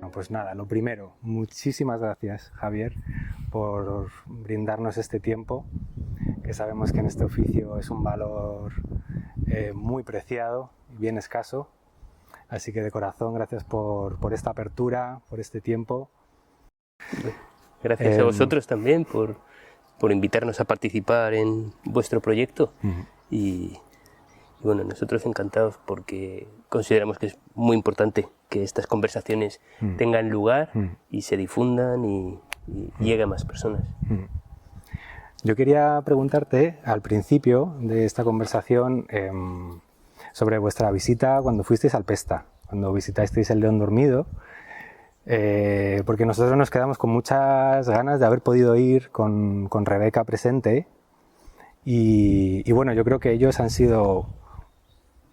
Bueno, pues nada, lo primero, muchísimas gracias, Javier, por brindarnos este tiempo, que sabemos que en este oficio es un valor muy preciado y bien escaso. Así que de corazón, gracias por esta apertura, por este tiempo. Gracias a vosotros también por invitarnos a participar en vuestro proyecto. Y bueno, nosotros encantados porque consideramos que es muy importante que estas conversaciones tengan lugar y se difundan y lleguen a más personas. Yo quería preguntarte al principio de esta conversación sobre vuestra visita cuando fuisteis al Pesta, cuando visitasteis el León Dormido, porque nosotros nos quedamos con muchas ganas de haber podido ir con Rebeca presente y bueno, yo creo que ellos han sido,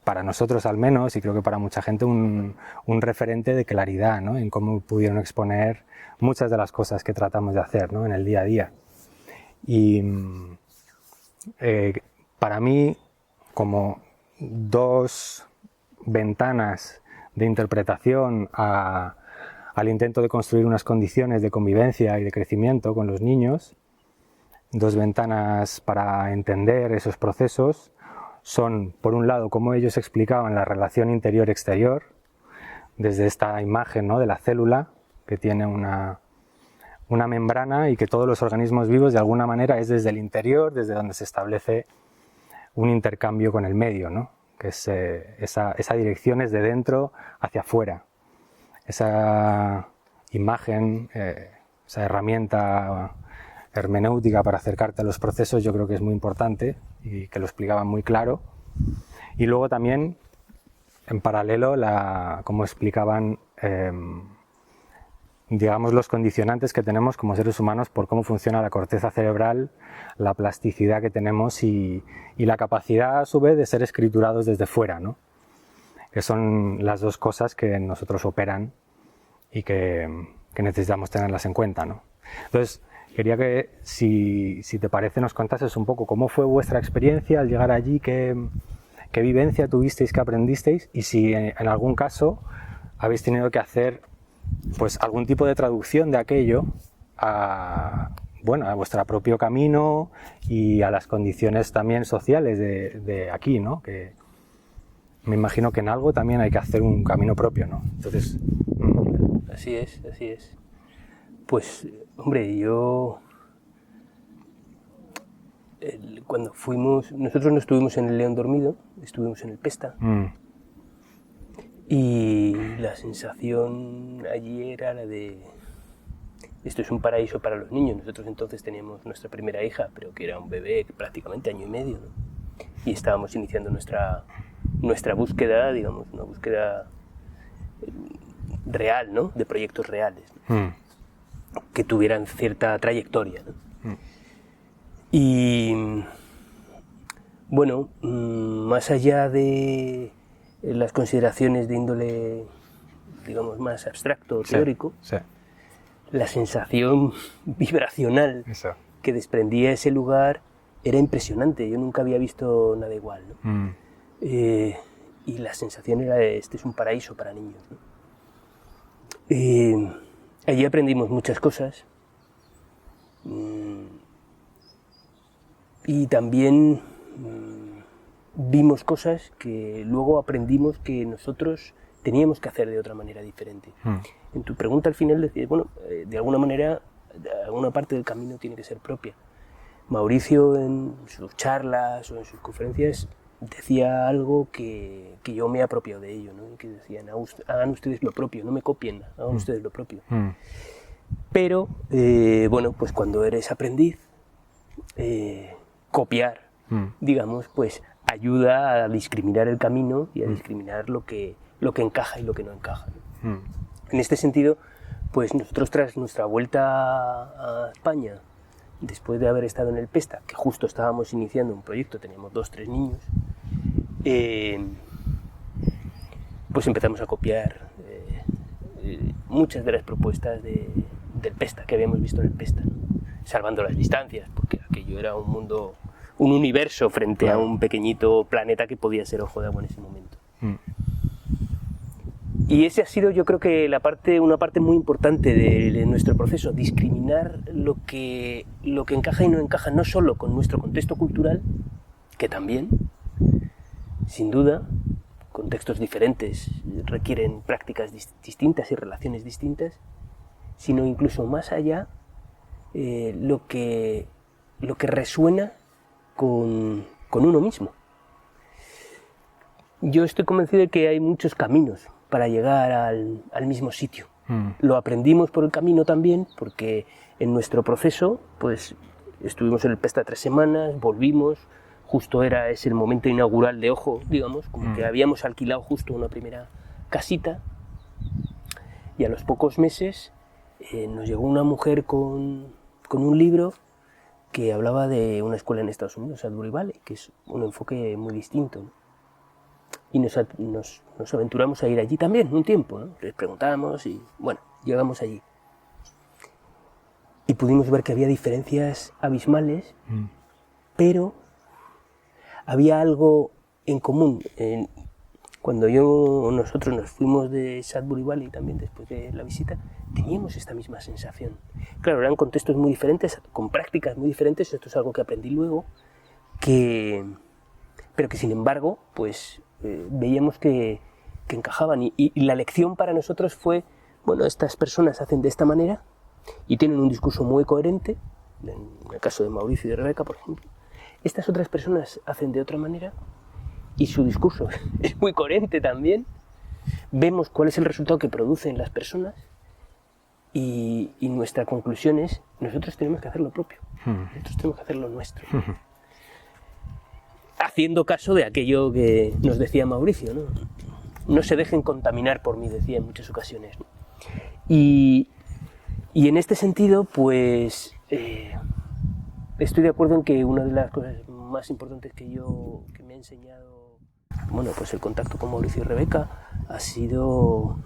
para nosotros al menos, y creo que para mucha gente, un referente de claridad, ¿no?, en cómo pudieron exponer muchas de las cosas que tratamos de hacer, ¿no?, en el día a día. Y para mí, como dos ventanas de interpretación al intento de construir unas condiciones de convivencia y de crecimiento con los niños, dos ventanas para entender esos procesos, son, por un lado, cómo ellos explicaban la relación interior-exterior, desde esta imagen, ¿no?, de la célula, que tiene una membrana y que todos los organismos vivos de alguna manera es desde el interior, desde donde se establece un intercambio con el medio, ¿no?, que es, esa dirección es de dentro hacia afuera. Esa imagen, esa herramienta hermenéutica para acercarte a los procesos, yo creo que es muy importante y que lo explicaban muy claro. Y luego también, en paralelo, cómo explicaban digamos, los condicionantes que tenemos como seres humanos por cómo funciona la corteza cerebral, la plasticidad que tenemos y la capacidad a su vez de ser escriturados desde fuera, ¿no?, que son las dos cosas que en nosotros operan y que necesitamos tenerlas en cuenta, ¿no? Entonces, quería que, si te parece, nos contases un poco cómo fue vuestra experiencia al llegar allí, qué vivencia tuvisteis, qué aprendisteis, y si en algún caso habéis tenido que hacer pues algún tipo de traducción de aquello a vuestro propio camino y a las condiciones también sociales de aquí, ¿no?, que me imagino que en algo también hay que hacer un camino propio, ¿no? Entonces, Así es, así es. Pues, hombre, cuando fuimos, nosotros no estuvimos en el León Dormido, estuvimos en el Pesta. Y la sensación allí era la de, esto es un paraíso para los niños. Nosotros entonces teníamos nuestra primera hija, pero que era un bebé prácticamente año y medio, ¿no?, y estábamos iniciando nuestra búsqueda, digamos, una búsqueda real, ¿no?, de proyectos reales, ¿no?, que tuvieran cierta trayectoria, ¿no? Y bueno, más allá de las consideraciones de índole, digamos, más abstracto o teórico, sí. La sensación vibracional que desprendía ese lugar era impresionante. Yo nunca había visto nada igual, ¿no? Y la sensación era de, este es un paraíso para niños, ¿no? Allí aprendimos muchas cosas y también vimos cosas que luego aprendimos que nosotros teníamos que hacer de otra manera diferente. En tu pregunta al final decías, bueno, de alguna manera, alguna parte del camino tiene que ser propia. Mauricio en sus charlas o en sus conferencias decía algo que yo me he apropiado de ello, ¿no?, y que decían, hagan ustedes lo propio, no me copien, hagan ustedes lo propio. Pero, bueno, pues cuando eres aprendiz, copiar, digamos, pues ayuda a discriminar el camino y a discriminar lo que encaja y lo que no encaja, ¿no? En este sentido, pues nosotros tras nuestra vuelta a España, después de haber estado en el Pesta, que justo estábamos iniciando un proyecto, teníamos 2-3 niños, pues empezamos a copiar muchas de las propuestas del Pesta, que habíamos visto en el Pesta, ¿no?, salvando las distancias, porque aquello era un mundo, un universo frente a un pequeñito planeta que podía ser Ojo de Agua en ese momento. Y ese ha sido, yo creo que una parte muy importante de nuestro proceso, discriminar lo que encaja y no encaja, no solo con nuestro contexto cultural, que también, sin duda, contextos diferentes requieren prácticas distintas y relaciones distintas, sino incluso más allá, lo que resuena con uno mismo. Yo estoy convencido de que hay muchos caminos para llegar al mismo sitio. Lo aprendimos por el camino también, porque en nuestro proceso, pues estuvimos en el Pesta 3 semanas, volvimos, justo es el momento inaugural de Ojo, digamos, como que habíamos alquilado justo una primera casita, y a los pocos meses nos llegó una mujer con un libro que hablaba de una escuela en Estados Unidos, Sudbury Valley, que es un enfoque muy distinto, ¿no? Y nos aventuramos a ir allí también un tiempo, ¿no? Les preguntamos y, bueno, llegamos allí. Y pudimos ver que había diferencias abismales, pero había algo en común. Cuando nosotros nos fuimos de Sudbury Valley también después de la visita, teníamos esta misma sensación. Claro, eran contextos muy diferentes, con prácticas muy diferentes, esto es algo que aprendí luego, pero que sin embargo, pues veíamos que encajaban. Y la lección para nosotros fue, bueno, estas personas hacen de esta manera y tienen un discurso muy coherente, en el caso de Mauricio y de Rebeca, por ejemplo. Estas otras personas hacen de otra manera y su discurso es muy coherente también. Vemos cuál es el resultado que producen las personas y nuestra conclusión es, nosotros tenemos que hacer lo propio, nosotros tenemos que hacer lo nuestro. Haciendo caso de aquello que nos decía Mauricio, ¿no? No se dejen contaminar por mí, decía en muchas ocasiones, ¿no? Y en este sentido, pues estoy de acuerdo en que una de las cosas más importantes que me ha enseñado, bueno, pues el contacto con Mauricio y Rebeca ha sido,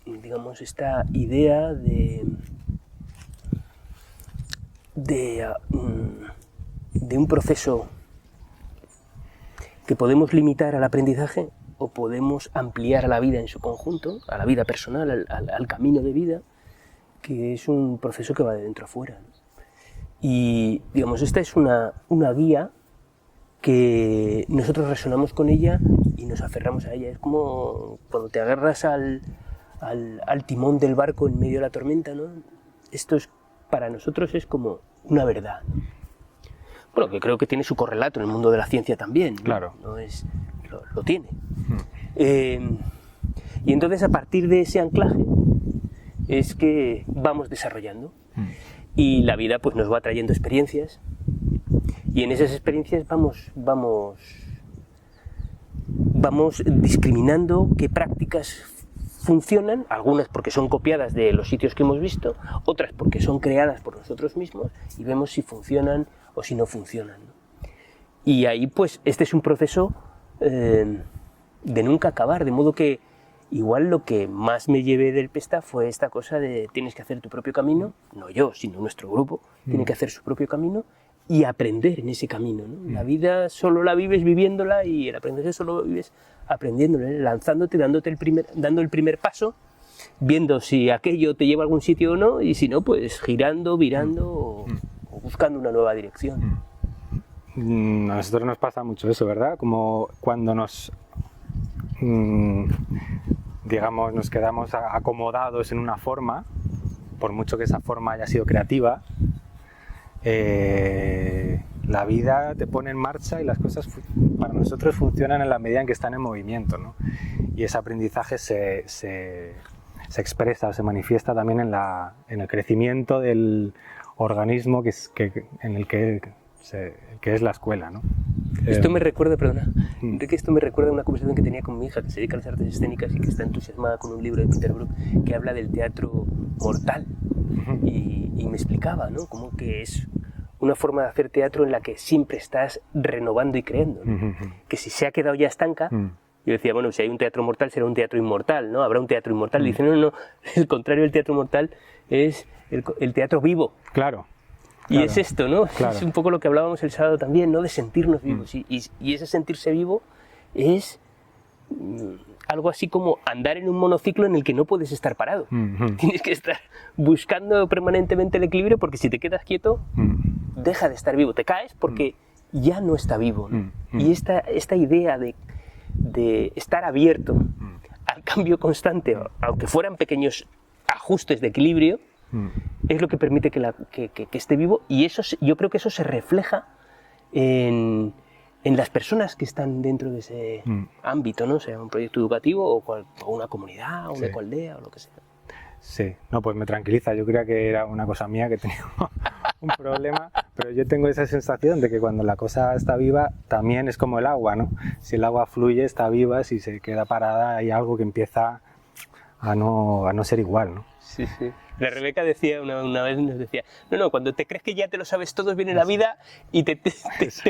digamos, esta idea de un proceso que podemos limitar al aprendizaje o podemos ampliar a la vida en su conjunto, a la vida personal, al camino de vida, que es un proceso que va de dentro a fuera, ¿no? Y, digamos, esta es una guía que nosotros resonamos con ella y nos aferramos a ella. Es como cuando te agarras al timón del barco en medio de la tormenta, ¿no? Esto para nosotros es como una verdad, ¿no? Bueno, que creo que tiene su correlato en el mundo de la ciencia también, ¿no? Claro. Lo tiene. Y entonces, a partir de ese anclaje, es que vamos desarrollando. Y la vida pues nos va trayendo experiencias. Y en esas experiencias vamos discriminando qué prácticas funcionan, algunas porque son copiadas de los sitios que hemos visto, otras porque son creadas por nosotros mismos, y vemos si funcionan o si no funcionan, ¿no? Y ahí pues este es un proceso de nunca acabar, de modo que igual lo que más me llevé del Pesta fue esta cosa de tienes que hacer tu propio camino, no yo, sino nuestro grupo, tiene que hacer su propio camino y aprender en ese camino, ¿no? La vida solo la vives viviéndola y el aprendizaje solo lo vives aprendiéndola, ¿eh? Lanzándote, dando el primer paso, viendo si aquello te lleva a algún sitio o no, y si no, pues girando, virando o buscando una nueva dirección. A nosotros nos pasa mucho eso, ¿verdad? Como cuando digamos, nos quedamos acomodados en una forma, por mucho que esa forma haya sido creativa, la vida te pone en marcha y las cosas para nosotros funcionan en la medida en que están en movimiento, ¿no? Y ese aprendizaje se expresa o se manifiesta también en el crecimiento del organismo que es la escuela, ¿no? Esto me recuerda, perdona, Enrique, esto me recuerda a una conversación que tenía con mi hija que se dedica a las artes escénicas y que está entusiasmada con un libro de Peter Brook que habla del teatro mortal y me explicaba, ¿no? Como que es una forma de hacer teatro en la que siempre estás renovando y creando, ¿no? Que si se ha quedado ya estanca, yo decía, bueno, si hay un teatro mortal será un teatro inmortal, ¿no? Habrá un teatro inmortal. Dice, no, el contrario del teatro mortal es el teatro vivo. Claro. Y es esto, ¿no? Claro. Es un poco lo que hablábamos el sábado también, ¿no? De sentirnos vivos. Y ese sentirse vivo es algo así como andar en un monociclo en el que no puedes estar parado. Tienes que estar buscando permanentemente el equilibrio, porque si te quedas quieto, deja de estar vivo. Te caes porque ya no está vivo, ¿no? Y esta idea de estar abierto al cambio constante, aunque fueran pequeños ajustes de equilibrio, es lo que permite que esté vivo, y yo creo que eso se refleja en las personas que están dentro de ese ámbito, ¿no? Sea un proyecto educativo o una comunidad, o una ecoaldea, o lo que sea. Sí, no, pues me tranquiliza. Yo creía que era una cosa mía, que tenía un problema, pero yo tengo esa sensación de que cuando la cosa está viva también es como el agua, ¿no? Si el agua fluye, está viva; si se queda parada, hay algo que empieza a no ser igual, ¿no? Sí, sí. La Rebeca decía una vez, nos decía, no, cuando te crees que ya te lo sabes todo, viene la vida y te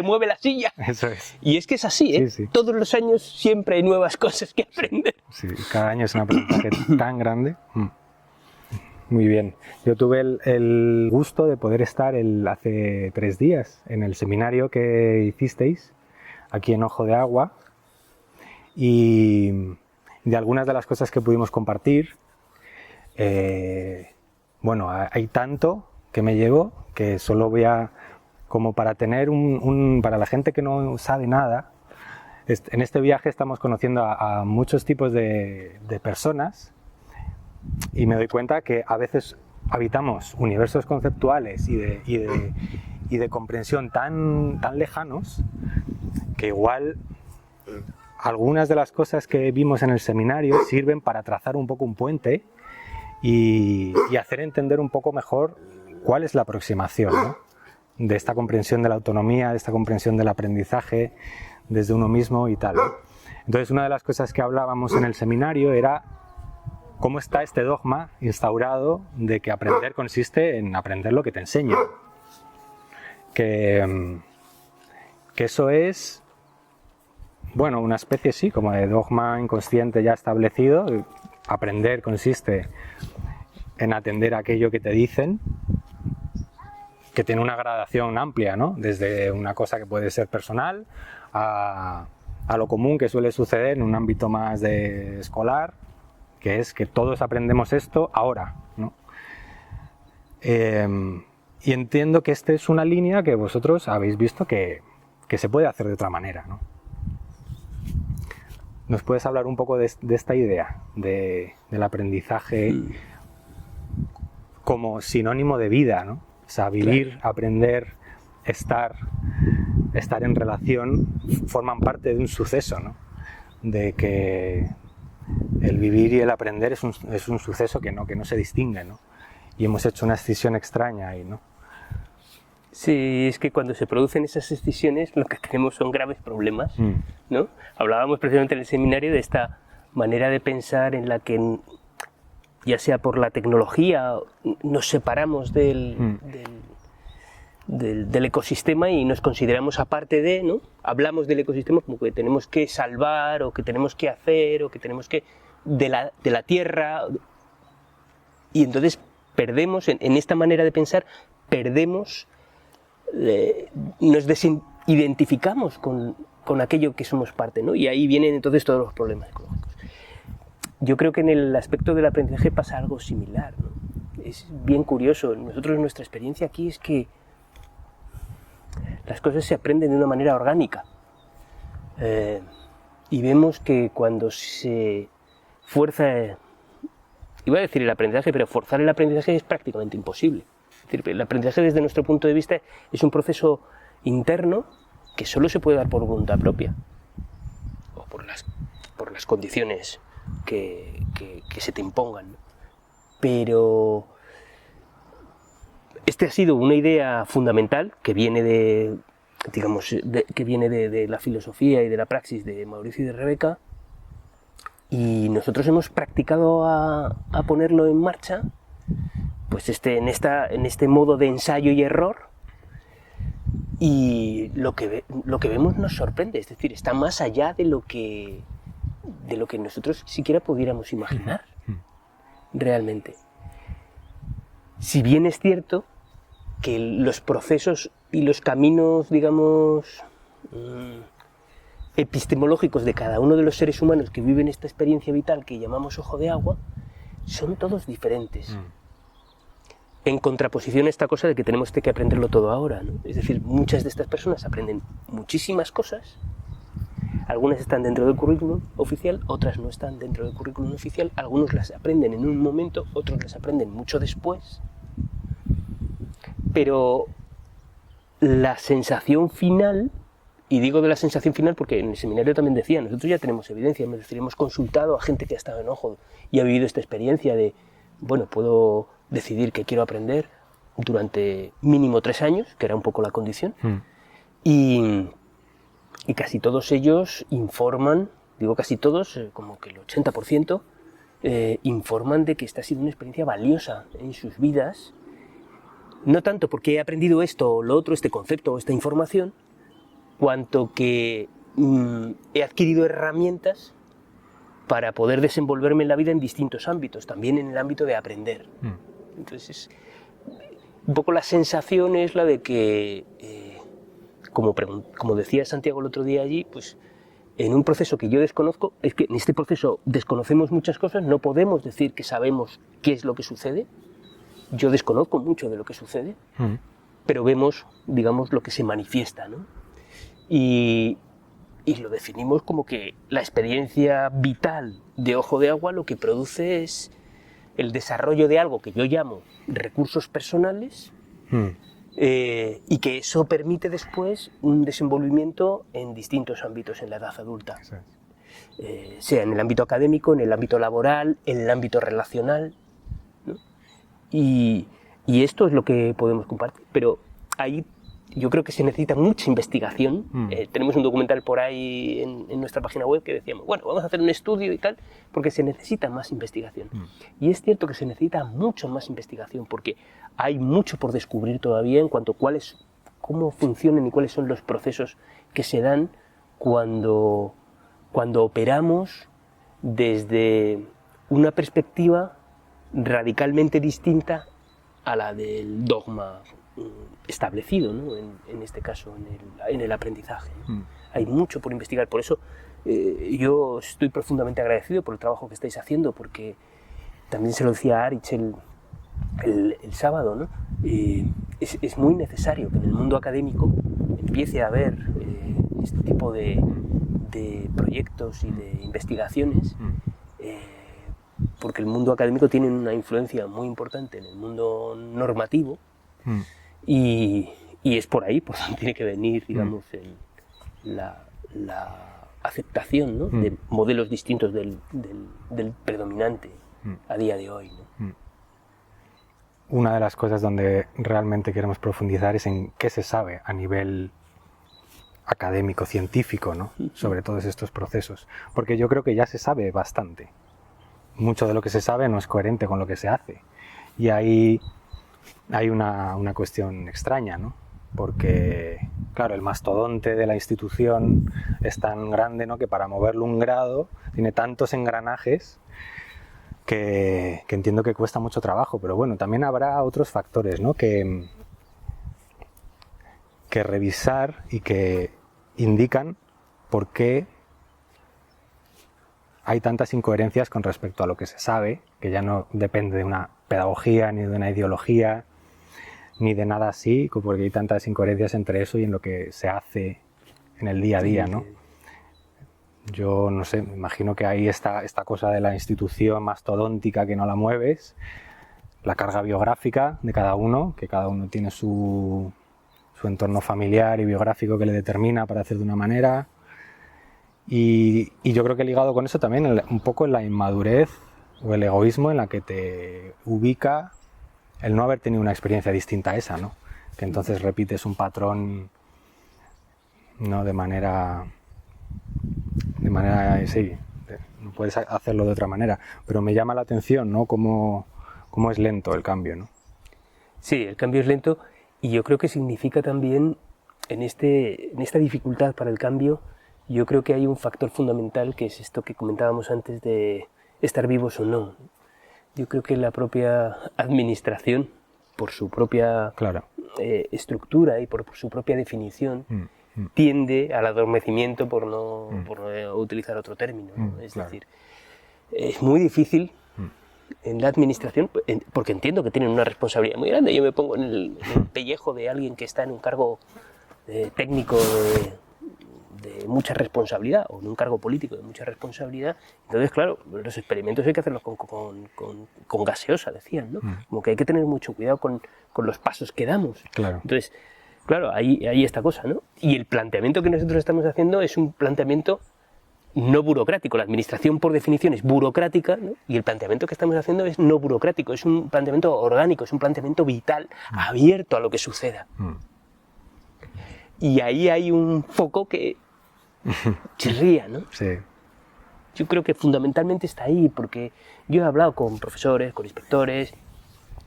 mueve la silla. Eso es. Y es que es así, ¿eh? Sí, sí. Todos los años siempre hay nuevas cosas que aprender. Sí, cada año es un aprendizaje tan grande. Muy bien. Yo tuve el gusto de poder estar hace 3 días en el seminario que hicisteis aquí en Ojo de Agua, y de algunas de las cosas que pudimos compartir. Bueno, hay tanto que me llevo que solo voy a, como para tener para la gente que no sabe nada, en este viaje estamos conociendo a muchos tipos de personas, y me doy cuenta que a veces habitamos universos conceptuales y de comprensión tan lejanos, que igual algunas de las cosas que vimos en el seminario sirven para trazar un poco un puente y hacer entender un poco mejor cuál es la aproximación, ¿no? De esta comprensión de la autonomía, de esta comprensión del aprendizaje desde uno mismo y tal, ¿no? Entonces, una de las cosas que hablábamos en el seminario era cómo está este dogma instaurado de que aprender consiste en aprender lo que te enseñan. Que eso es, bueno, una especie, sí, como de dogma inconsciente ya establecido. Aprender consiste en atender a aquello que te dicen, que tiene una gradación amplia, ¿no? Desde una cosa que puede ser personal a lo común que suele suceder en un ámbito más escolar, que es que todos aprendemos esto ahora, ¿no? Y entiendo que esta es una línea que vosotros habéis visto que se puede hacer de otra manera, ¿no? ¿Nos puedes hablar un poco de esta idea del aprendizaje como sinónimo de vida, ¿no? O sea, vivir, aprender, estar en relación, forman parte de un suceso, ¿no? De que el vivir y el aprender es un suceso que no se distingue, ¿no? Y hemos hecho una escisión extraña ahí, ¿no? Sí, es que cuando se producen esas escisiones lo que tenemos son graves problemas, ¿no? Hablábamos precisamente en el seminario de esta manera de pensar en la que, ya sea por la tecnología, nos separamos del ecosistema y nos consideramos aparte de, ¿no? Hablamos del ecosistema como que tenemos que salvar, o que tenemos que hacer, o que tenemos que de la tierra, y entonces perdemos, en esta manera de pensar, nos desidentificamos con aquello que somos parte, ¿no? Y ahí vienen entonces todos los problemas ecológicos. Yo creo que en el aspecto del aprendizaje pasa algo similar, ¿no? Es bien curioso. Nosotros, nuestra experiencia aquí es que las cosas se aprenden de una manera orgánica, y vemos que cuando se fuerza, iba a decir el aprendizaje, pero forzar el aprendizaje es prácticamente imposible. Es decir, el aprendizaje desde nuestro punto de vista es un proceso interno que solo se puede dar por voluntad propia, o por las condiciones que se te impongan, ¿no? Pero esta ha sido una idea fundamental que viene de la filosofía y de la praxis de Mauricio y de Rebeca, y nosotros hemos practicado a ponerlo en marcha, pues en este modo de ensayo y error, y lo que vemos nos sorprende. Es decir, está más allá de lo que nosotros siquiera pudiéramos imaginar realmente. Si bien es cierto que los procesos y los caminos, digamos, epistemológicos de cada uno de los seres humanos que viven esta experiencia vital que llamamos ojo de agua, son todos diferentes. En contraposición a esta cosa de que tenemos que aprenderlo todo ahora, ¿no? Es decir, muchas de estas personas aprenden muchísimas cosas, algunas están dentro del currículum oficial, otras no están dentro del currículum oficial, algunos las aprenden en un momento, otros las aprenden mucho después, pero la sensación final, y digo de la sensación final porque en el seminario también decía, nosotros ya tenemos evidencia, es decir, hemos consultado a gente que ha estado en ojo y ha vivido esta experiencia de, bueno, puedo decidir que quiero aprender durante mínimo 3 años, que era un poco la condición, y casi todos ellos informan, digo casi todos, como que el 80%, informan de que esta ha sido una experiencia valiosa en sus vidas, no tanto porque he aprendido esto o lo otro, este concepto o esta información, cuanto que he adquirido herramientas para poder desenvolverme en la vida en distintos ámbitos, también en el ámbito de aprender. Entonces, un poco la sensación es la de que, como decía Santiago el otro día allí, pues en un proceso que yo desconozco, es que en este proceso desconocemos muchas cosas, no podemos decir que sabemos qué es lo que sucede. Yo desconozco mucho de lo que sucede, pero vemos, digamos, lo que se manifiesta, ¿no? Y lo definimos como que la experiencia vital de ojo de agua lo que produce es el desarrollo de algo que yo llamo recursos personales y que eso permite después un desenvolvimiento en distintos ámbitos en la edad adulta, sea en el ámbito académico, en el ámbito laboral, en el ámbito relacional, ¿no? Y esto es lo que podemos compartir, pero ahí yo creo que se necesita mucha investigación. Tenemos un documental por ahí en nuestra página web que decíamos, bueno, vamos a hacer un estudio y tal, porque se necesita más investigación. Y es cierto que se necesita mucho más investigación, porque hay mucho por descubrir todavía en cuanto a cómo funcionan y cuáles son los procesos que se dan cuando operamos desde una perspectiva radicalmente distinta a la del dogma establecido, ¿no? En este caso, en el aprendizaje. Hay mucho por investigar, por eso yo estoy profundamente agradecido por el trabajo que estáis haciendo, porque también se lo decía a Aritz el sábado, ¿no? Es muy necesario que en el mundo académico empiece a haber este tipo de proyectos y de investigaciones, porque el mundo académico tiene una influencia muy importante en el mundo normativo, y es por ahí por donde tiene que venir, digamos, la aceptación, ¿no? De modelos distintos del predominante a día de hoy, ¿no? Una de las cosas donde realmente queremos profundizar es en qué se sabe a nivel académico, científico, ¿no? Sobre todos estos procesos, porque yo creo que ya se sabe bastante. Mucho de lo que se sabe no es coherente con lo que se hace, y ahí hay una cuestión extraña, ¿no? Porque, claro, el mastodonte de la institución es tan grande, ¿no?, que para moverlo un grado tiene tantos engranajes que entiendo que cuesta mucho trabajo, pero bueno, también habrá otros factores, ¿no?, que revisar y que indican por qué hay tantas incoherencias con respecto a lo que se sabe, que ya no depende de una pedagogía ni de una ideología ni de nada así, porque hay tantas incoherencias entre eso y en lo que se hace en el día a día, ¿no? Yo no sé, me imagino que ahí está esta cosa de la institución mastodóntica que no la mueves, la carga biográfica de cada uno, que cada uno tiene su entorno familiar y biográfico que le determina para hacer de una manera, y yo creo que ligado con eso también un poco en la inmadurez o el egoísmo en la que te ubica el no haber tenido una experiencia distinta a esa, ¿no? Que entonces repites un patrón, ¿no?, de manera sí, no puedes hacerlo de otra manera, pero me llama la atención, ¿no?, cómo es lento el cambio, ¿no? Sí, el cambio es lento, y yo creo que significa también, en esta dificultad para el cambio, yo creo que hay un factor fundamental, que es esto que comentábamos antes de estar vivos o no. Yo creo que la propia administración, por su propia estructura y por su propia definición, tiende al adormecimiento, por no utilizar otro término, ¿no? Es claro. decir, es muy difícil en la administración, porque entiendo que tienen una responsabilidad muy grande. Yo me pongo en el pellejo de alguien que está en un cargo técnico de mucha responsabilidad, o en un cargo político de mucha responsabilidad. Entonces, claro, los experimentos hay que hacerlos con gaseosa, decían, ¿no? Como que hay que tener mucho cuidado con los pasos que damos. Claro. Entonces, claro, hay esta cosa, ¿no? Y el planteamiento que nosotros estamos haciendo es un planteamiento no burocrático. La administración, por definición, es burocrática, ¿no? Y el planteamiento que estamos haciendo es no burocrático, es un planteamiento orgánico, es un planteamiento vital, abierto a lo que suceda. Y ahí hay un foco que chirría, ¿no? Sí. Yo creo que fundamentalmente está ahí, porque yo he hablado con profesores, con inspectores,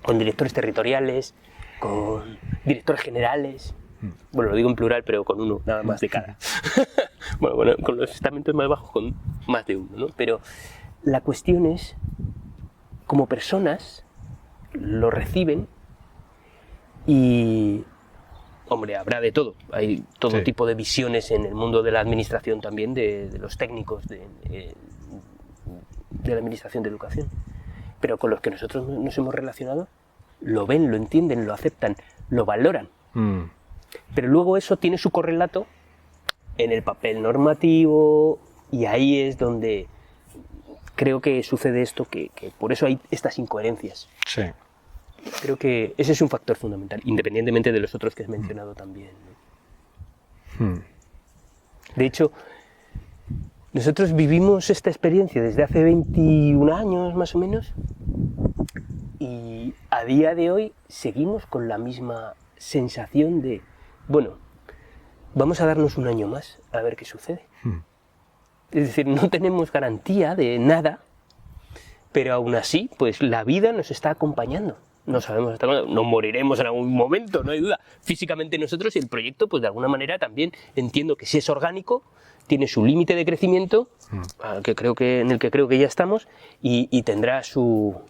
con directores territoriales, con directores generales. Bueno, lo digo en plural, pero con uno nada más de cada. bueno, con los estamentos más bajos con más de uno, ¿no? Pero la cuestión es, como personas, lo reciben y... Hombre, habrá de todo. Hay todo tipo de visiones en el mundo de la administración también, de los técnicos de la administración de educación. Pero con los que nosotros nos hemos relacionado, lo ven, lo entienden, lo aceptan, lo valoran. Pero luego eso tiene su correlato en el papel normativo, y ahí es donde creo que sucede esto, que por eso hay estas incoherencias. Sí. Creo que ese es un factor fundamental, independientemente de los otros que has mencionado también, ¿no? De hecho, nosotros vivimos esta experiencia desde hace 21 años más o menos, y a día de hoy seguimos con la misma sensación de, bueno, vamos a darnos un año más a ver qué sucede. Es decir, no tenemos garantía de nada, pero aún así, pues la vida nos está acompañando. No sabemos hasta cuándo, nos moriremos en algún momento, no hay duda. Físicamente nosotros, y el proyecto, pues de alguna manera también entiendo que si es orgánico, tiene su límite de crecimiento, en el que creo que ya estamos, y tendrá su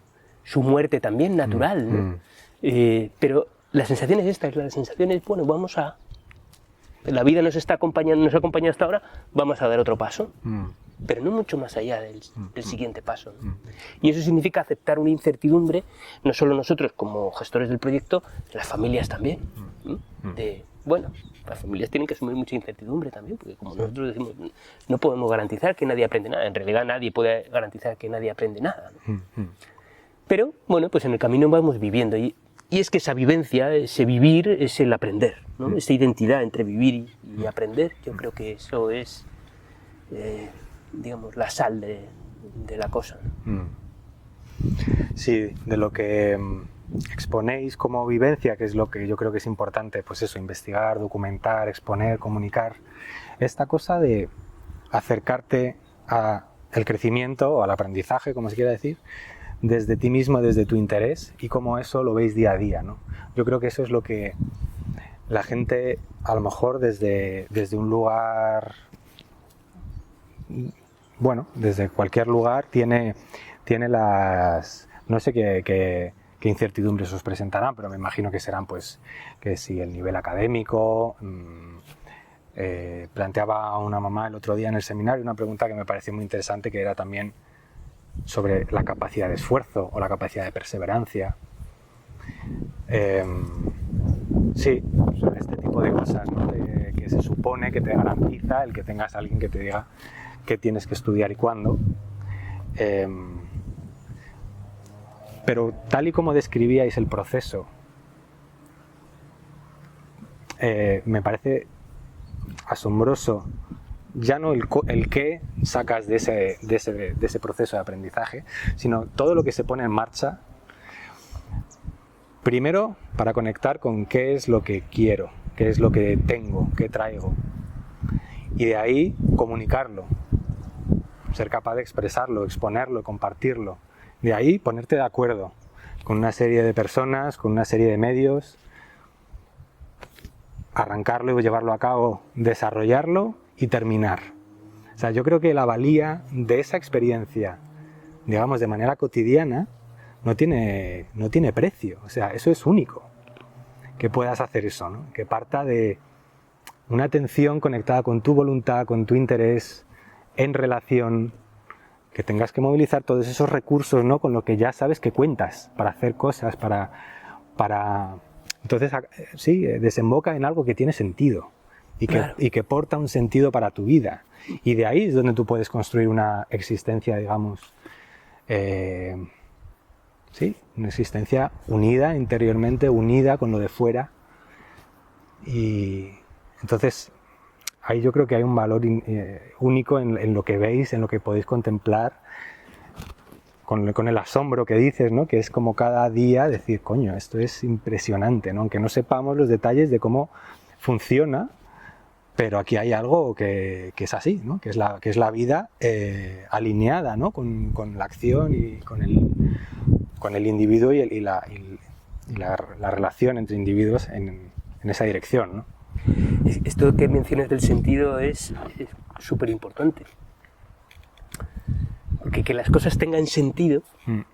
muerte también natural, ¿no? Pero la sensación es esta, la sensación es, bueno, la vida nos está acompañando, nos ha acompañado hasta ahora, vamos a dar otro paso. Pero no mucho más allá del siguiente paso, ¿no? Y eso significa aceptar una incertidumbre, no solo nosotros como gestores del proyecto, las familias también, ¿no? Bueno, las familias tienen que asumir mucha incertidumbre también, porque como nosotros decimos, no podemos garantizar que nadie aprende nada, en realidad nadie puede garantizar que nadie aprende nada, ¿no? Pero, bueno, pues en el camino vamos viviendo, y es que esa vivencia, ese vivir, es el aprender, ¿no? Esa identidad entre vivir y aprender, yo creo que eso es... digamos, la sal de la cosa, ¿no? Sí, de lo que exponéis como vivencia, que es lo que yo creo que es importante, pues eso, investigar, documentar, exponer, comunicar, esta cosa de acercarte al crecimiento o al aprendizaje, como se quiera decir, desde ti mismo, desde tu interés, y cómo eso lo veis día a día, ¿no? Yo creo que eso es lo que la gente, a lo mejor desde un lugar... Bueno, desde cualquier lugar tiene las... No sé qué incertidumbres os presentarán, pero me imagino que serán, pues, que si el nivel académico... planteaba a una mamá el otro día en el seminario una pregunta que me pareció muy interesante, que era también sobre la capacidad de esfuerzo o la capacidad de perseverancia. Sí, sobre este tipo de cosas, ¿no? Que se supone que te garantiza el que tengas a alguien que te diga qué tienes que estudiar y cuándo. Pero tal y como describíais el proceso, me parece asombroso, ya no el qué sacas de ese proceso de aprendizaje, sino todo lo que se pone en marcha, primero para conectar con qué es lo que quiero, qué es lo que tengo, qué traigo, y de ahí comunicarlo, ser capaz de expresarlo, exponerlo, compartirlo, de ahí ponerte de acuerdo con una serie de personas, con una serie de medios, arrancarlo y llevarlo a cabo, desarrollarlo y terminar. O sea, yo creo que la valía de esa experiencia, digamos, de manera cotidiana, no tiene precio. O sea, eso es único, que puedas hacer eso, ¿no? Que parta de una atención conectada con tu voluntad, con tu interés, en relación, que tengas que movilizar todos esos recursos, ¿no? Con lo que ya sabes que cuentas para hacer cosas, para... Entonces, sí, desemboca en algo que tiene sentido y que porta un sentido para tu vida. Y de ahí es donde tú puedes construir una existencia, digamos, sí, una existencia unida interiormente, unida con lo de fuera. Y entonces, ahí yo creo que hay un valor único en lo que veis, en lo que podéis contemplar, con el asombro que dices, ¿no? Que es como cada día decir, coño, esto es impresionante, ¿no? Aunque no sepamos los detalles de cómo funciona, pero aquí hay algo que es así, ¿no? Que es la vida alineada, ¿no? Con la acción y con el individuo y la relación entre individuos en esa dirección, ¿no? Esto que mencionas del sentido es súper importante. Porque que las cosas tengan sentido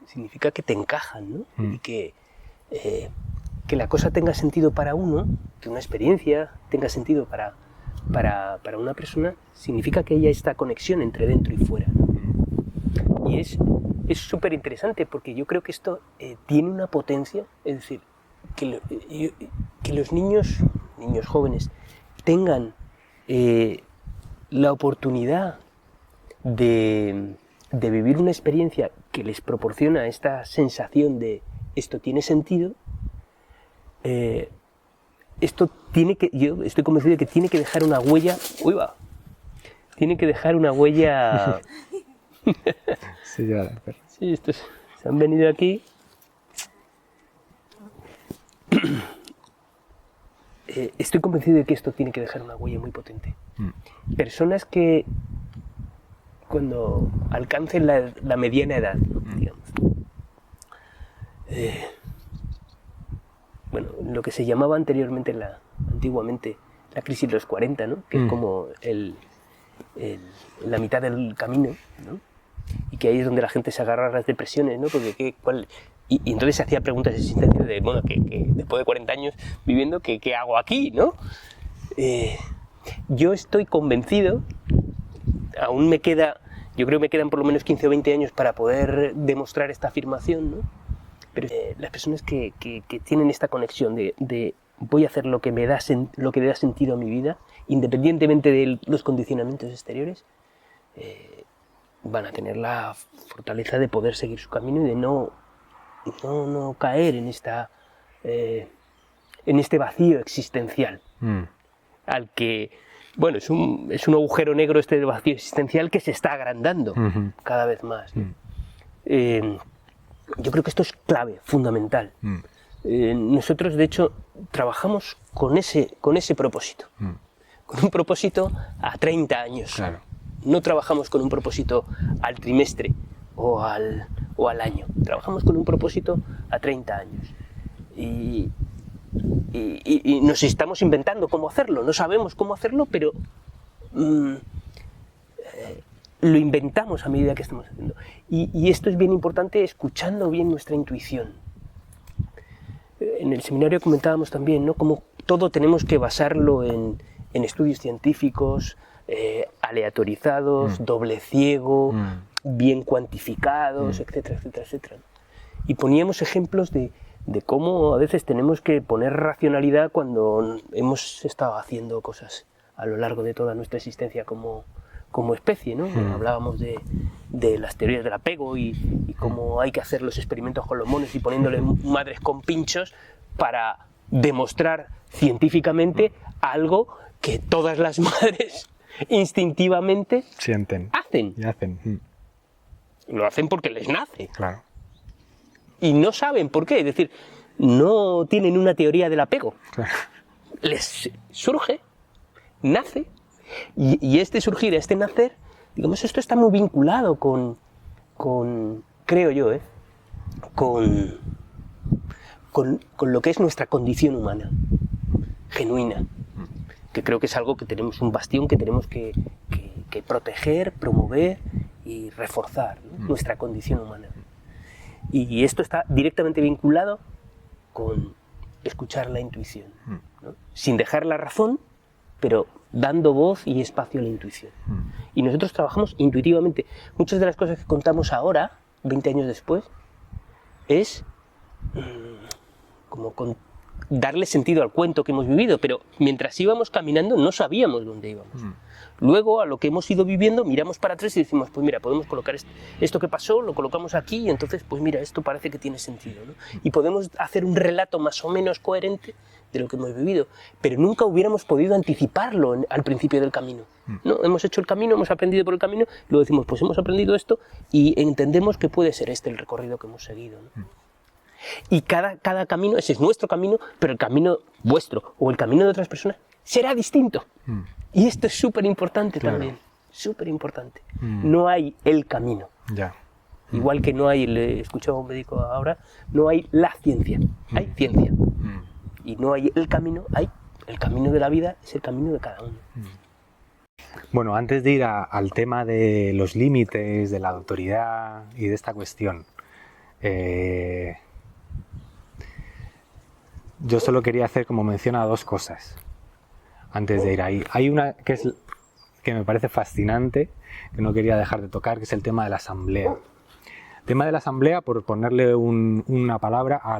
significa que te encajan, ¿no? Y que la cosa tenga sentido para uno, que una experiencia tenga sentido para una persona, significa que haya esta conexión entre dentro y fuera, ¿no? Y es súper interesante porque yo creo que esto tiene una potencia, es decir, que los niños jóvenes tengan la oportunidad de vivir una experiencia que les proporciona esta sensación de esto tiene sentido, yo estoy convencido de que tiene que dejar una huella, tiene que dejar una huella. Sí, ya, Sí, estos se han venido aquí. Estoy convencido de que esto tiene que dejar una huella muy potente. Personas que cuando alcancen la mediana edad, digamos, bueno, lo que se llamaba anteriormente, antiguamente, la crisis de los 40, ¿no? Que es como la mitad del camino, ¿no? Y que ahí es donde la gente se agarra a las depresiones, ¿no? Porque y entonces se hacía preguntas existenciales de, bueno, que después de 40 años viviendo, ¿qué hago aquí, no? Yo estoy convencido, aún yo creo que me quedan por lo menos 15 o 20 años para poder demostrar esta afirmación, ¿no? Pero las personas que tienen esta conexión de voy a hacer lo que le da sentido a mi vida, independientemente de los condicionamientos exteriores, van a tener la fortaleza de poder seguir su camino y de no caer en este vacío existencial al que, bueno, es un agujero negro este vacío existencial que se está agrandando cada vez más, ¿no? Yo creo que esto es clave, fundamental. Nosotros, de hecho, trabajamos con ese propósito, con un propósito a 30 años. Claro. No trabajamos con un propósito al trimestre o al año. Trabajamos con un propósito a 30 años. Y nos estamos inventando cómo hacerlo. No sabemos cómo hacerlo, pero lo inventamos a medida que estamos haciendo. Y esto es bien importante, escuchando bien nuestra intuición. En el seminario comentábamos también, ¿no? Cómo todo tenemos que basarlo en estudios científicos, aleatorizados, doble ciego, bien cuantificados, etcétera, etcétera, etcétera. Y poníamos ejemplos de cómo a veces tenemos que poner racionalidad cuando hemos estado haciendo cosas a lo largo de toda nuestra existencia como especie, ¿no? Hablábamos de las teorías del apego y cómo hay que hacer los experimentos con los monos y poniéndole madres con pinchos para demostrar científicamente algo que todas las madres instintivamente sienten, hacen. y hacen. Lo hacen porque les nace. Claro. Y no saben por qué, es decir, no tienen una teoría del apego. Claro. Les surge, nace, y este surgir, este nacer, digamos, esto está muy vinculado con creo yo, con lo que es nuestra condición humana, genuina, que creo que es algo que tenemos, un bastión que tenemos que proteger, promover y reforzar, ¿no? Nuestra condición humana. Y esto está directamente vinculado con escuchar la intuición, ¿no? Sin dejar la razón, pero dando voz y espacio a la intuición. Y nosotros trabajamos intuitivamente. Muchas de las cosas que contamos ahora, 20 años después, es como darle sentido al cuento que hemos vivido, pero mientras íbamos caminando no sabíamos dónde íbamos. Luego, a lo que hemos ido viviendo, miramos para atrás y decimos, pues mira, podemos colocar esto que pasó, lo colocamos aquí y entonces, pues mira, esto parece que tiene sentido, ¿no? Y podemos hacer un relato más o menos coherente de lo que hemos vivido, pero nunca hubiéramos podido anticiparlo al principio del camino, ¿no? Hemos hecho el camino, hemos aprendido por el camino, luego decimos, pues hemos aprendido esto y entendemos que puede ser este el recorrido que hemos seguido, ¿no? Y cada camino, ese es nuestro camino, pero el camino vuestro o el camino de otras personas será distinto. Y esto es súper importante también, súper importante. No hay el camino. Ya. Igual que no hay, le escuchaba a un médico ahora, no hay la ciencia, hay ciencia. Y no hay el camino, hay el camino de la vida, es el camino de cada uno. Bueno, antes de ir al tema de los límites, de la autoridad y de esta cuestión, yo solo quería hacer como mención a dos cosas antes de ir ahí. Hay una que me parece fascinante, que no quería dejar de tocar, que es el tema de la asamblea. El tema de la asamblea, por ponerle una palabra a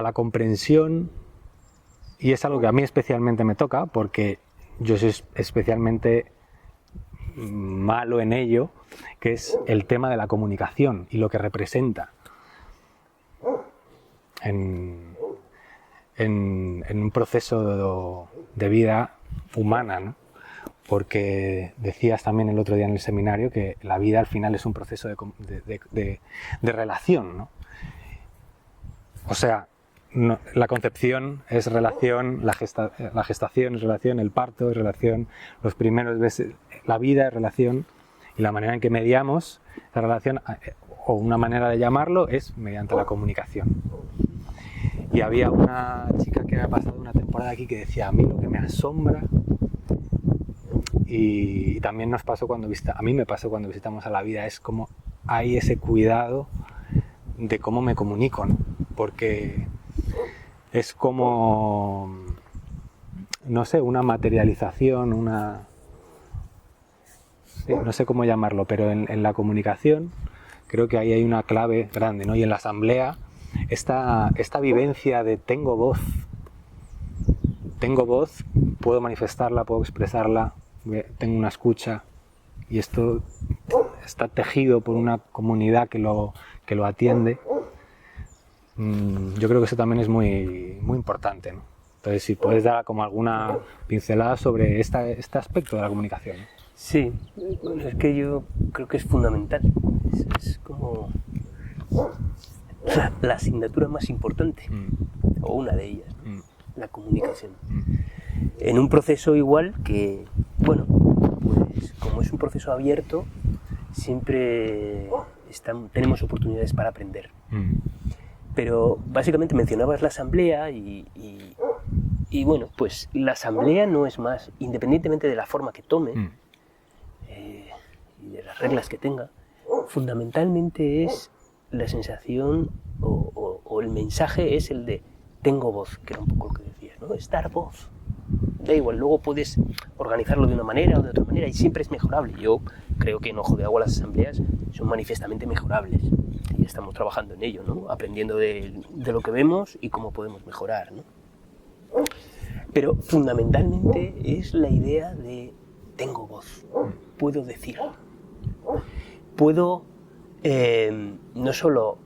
la comprensión, y es algo que a mí especialmente me toca, porque yo soy especialmente malo en ello, que es el tema de la comunicación y lo que representa en un proceso de vida humana, ¿no? Porque decías también el otro día en el seminario que la vida al final es un proceso de relación, ¿no? O sea, la concepción es relación, la gestación es relación, el parto es relación, los primeros meses, la vida es relación, y la manera en que mediamos la relación, o una manera de llamarlo, es mediante la comunicación. Y había una chica que había pasado una temporada aquí que decía, a mí lo que me asombra, y también nos pasó a mí me pasó cuando visitamos a la vida, es como hay ese cuidado de cómo me comunico, ¿no? Porque es como, no sé, una materialización, sí, no sé cómo llamarlo, pero en la comunicación creo que ahí hay una clave grande, ¿no? Y en la asamblea, esta vivencia de tengo voz, puedo manifestarla, puedo expresarla, tengo una escucha, y esto está tejido por una comunidad que lo atiende. Yo creo que eso también es muy, muy importante, ¿no? Entonces, si puedes dar como alguna pincelada sobre este aspecto de la comunicación, ¿no? Sí, bueno, es que yo creo que es fundamental. Es como la asignatura más importante, o una de ellas, ¿no? La comunicación. En un proceso igual que, bueno, pues como es un proceso abierto, siempre tenemos oportunidades para aprender. Pero básicamente mencionabas la asamblea y bueno, pues la asamblea no es más, independientemente de la forma que tome y de las reglas que tenga, fundamentalmente es la sensación o el mensaje es el de tengo voz, que era un poco lo que decías, ¿no? Es dar voz. Da igual, luego puedes organizarlo de una manera o de otra manera y siempre es mejorable. Yo creo que en Ojo de Agua las asambleas son manifiestamente mejorables y estamos trabajando en ello, ¿no? Aprendiendo de lo que vemos y cómo podemos mejorar, ¿no? Pero fundamentalmente es la idea de tengo voz, puedo decir, puedo no solo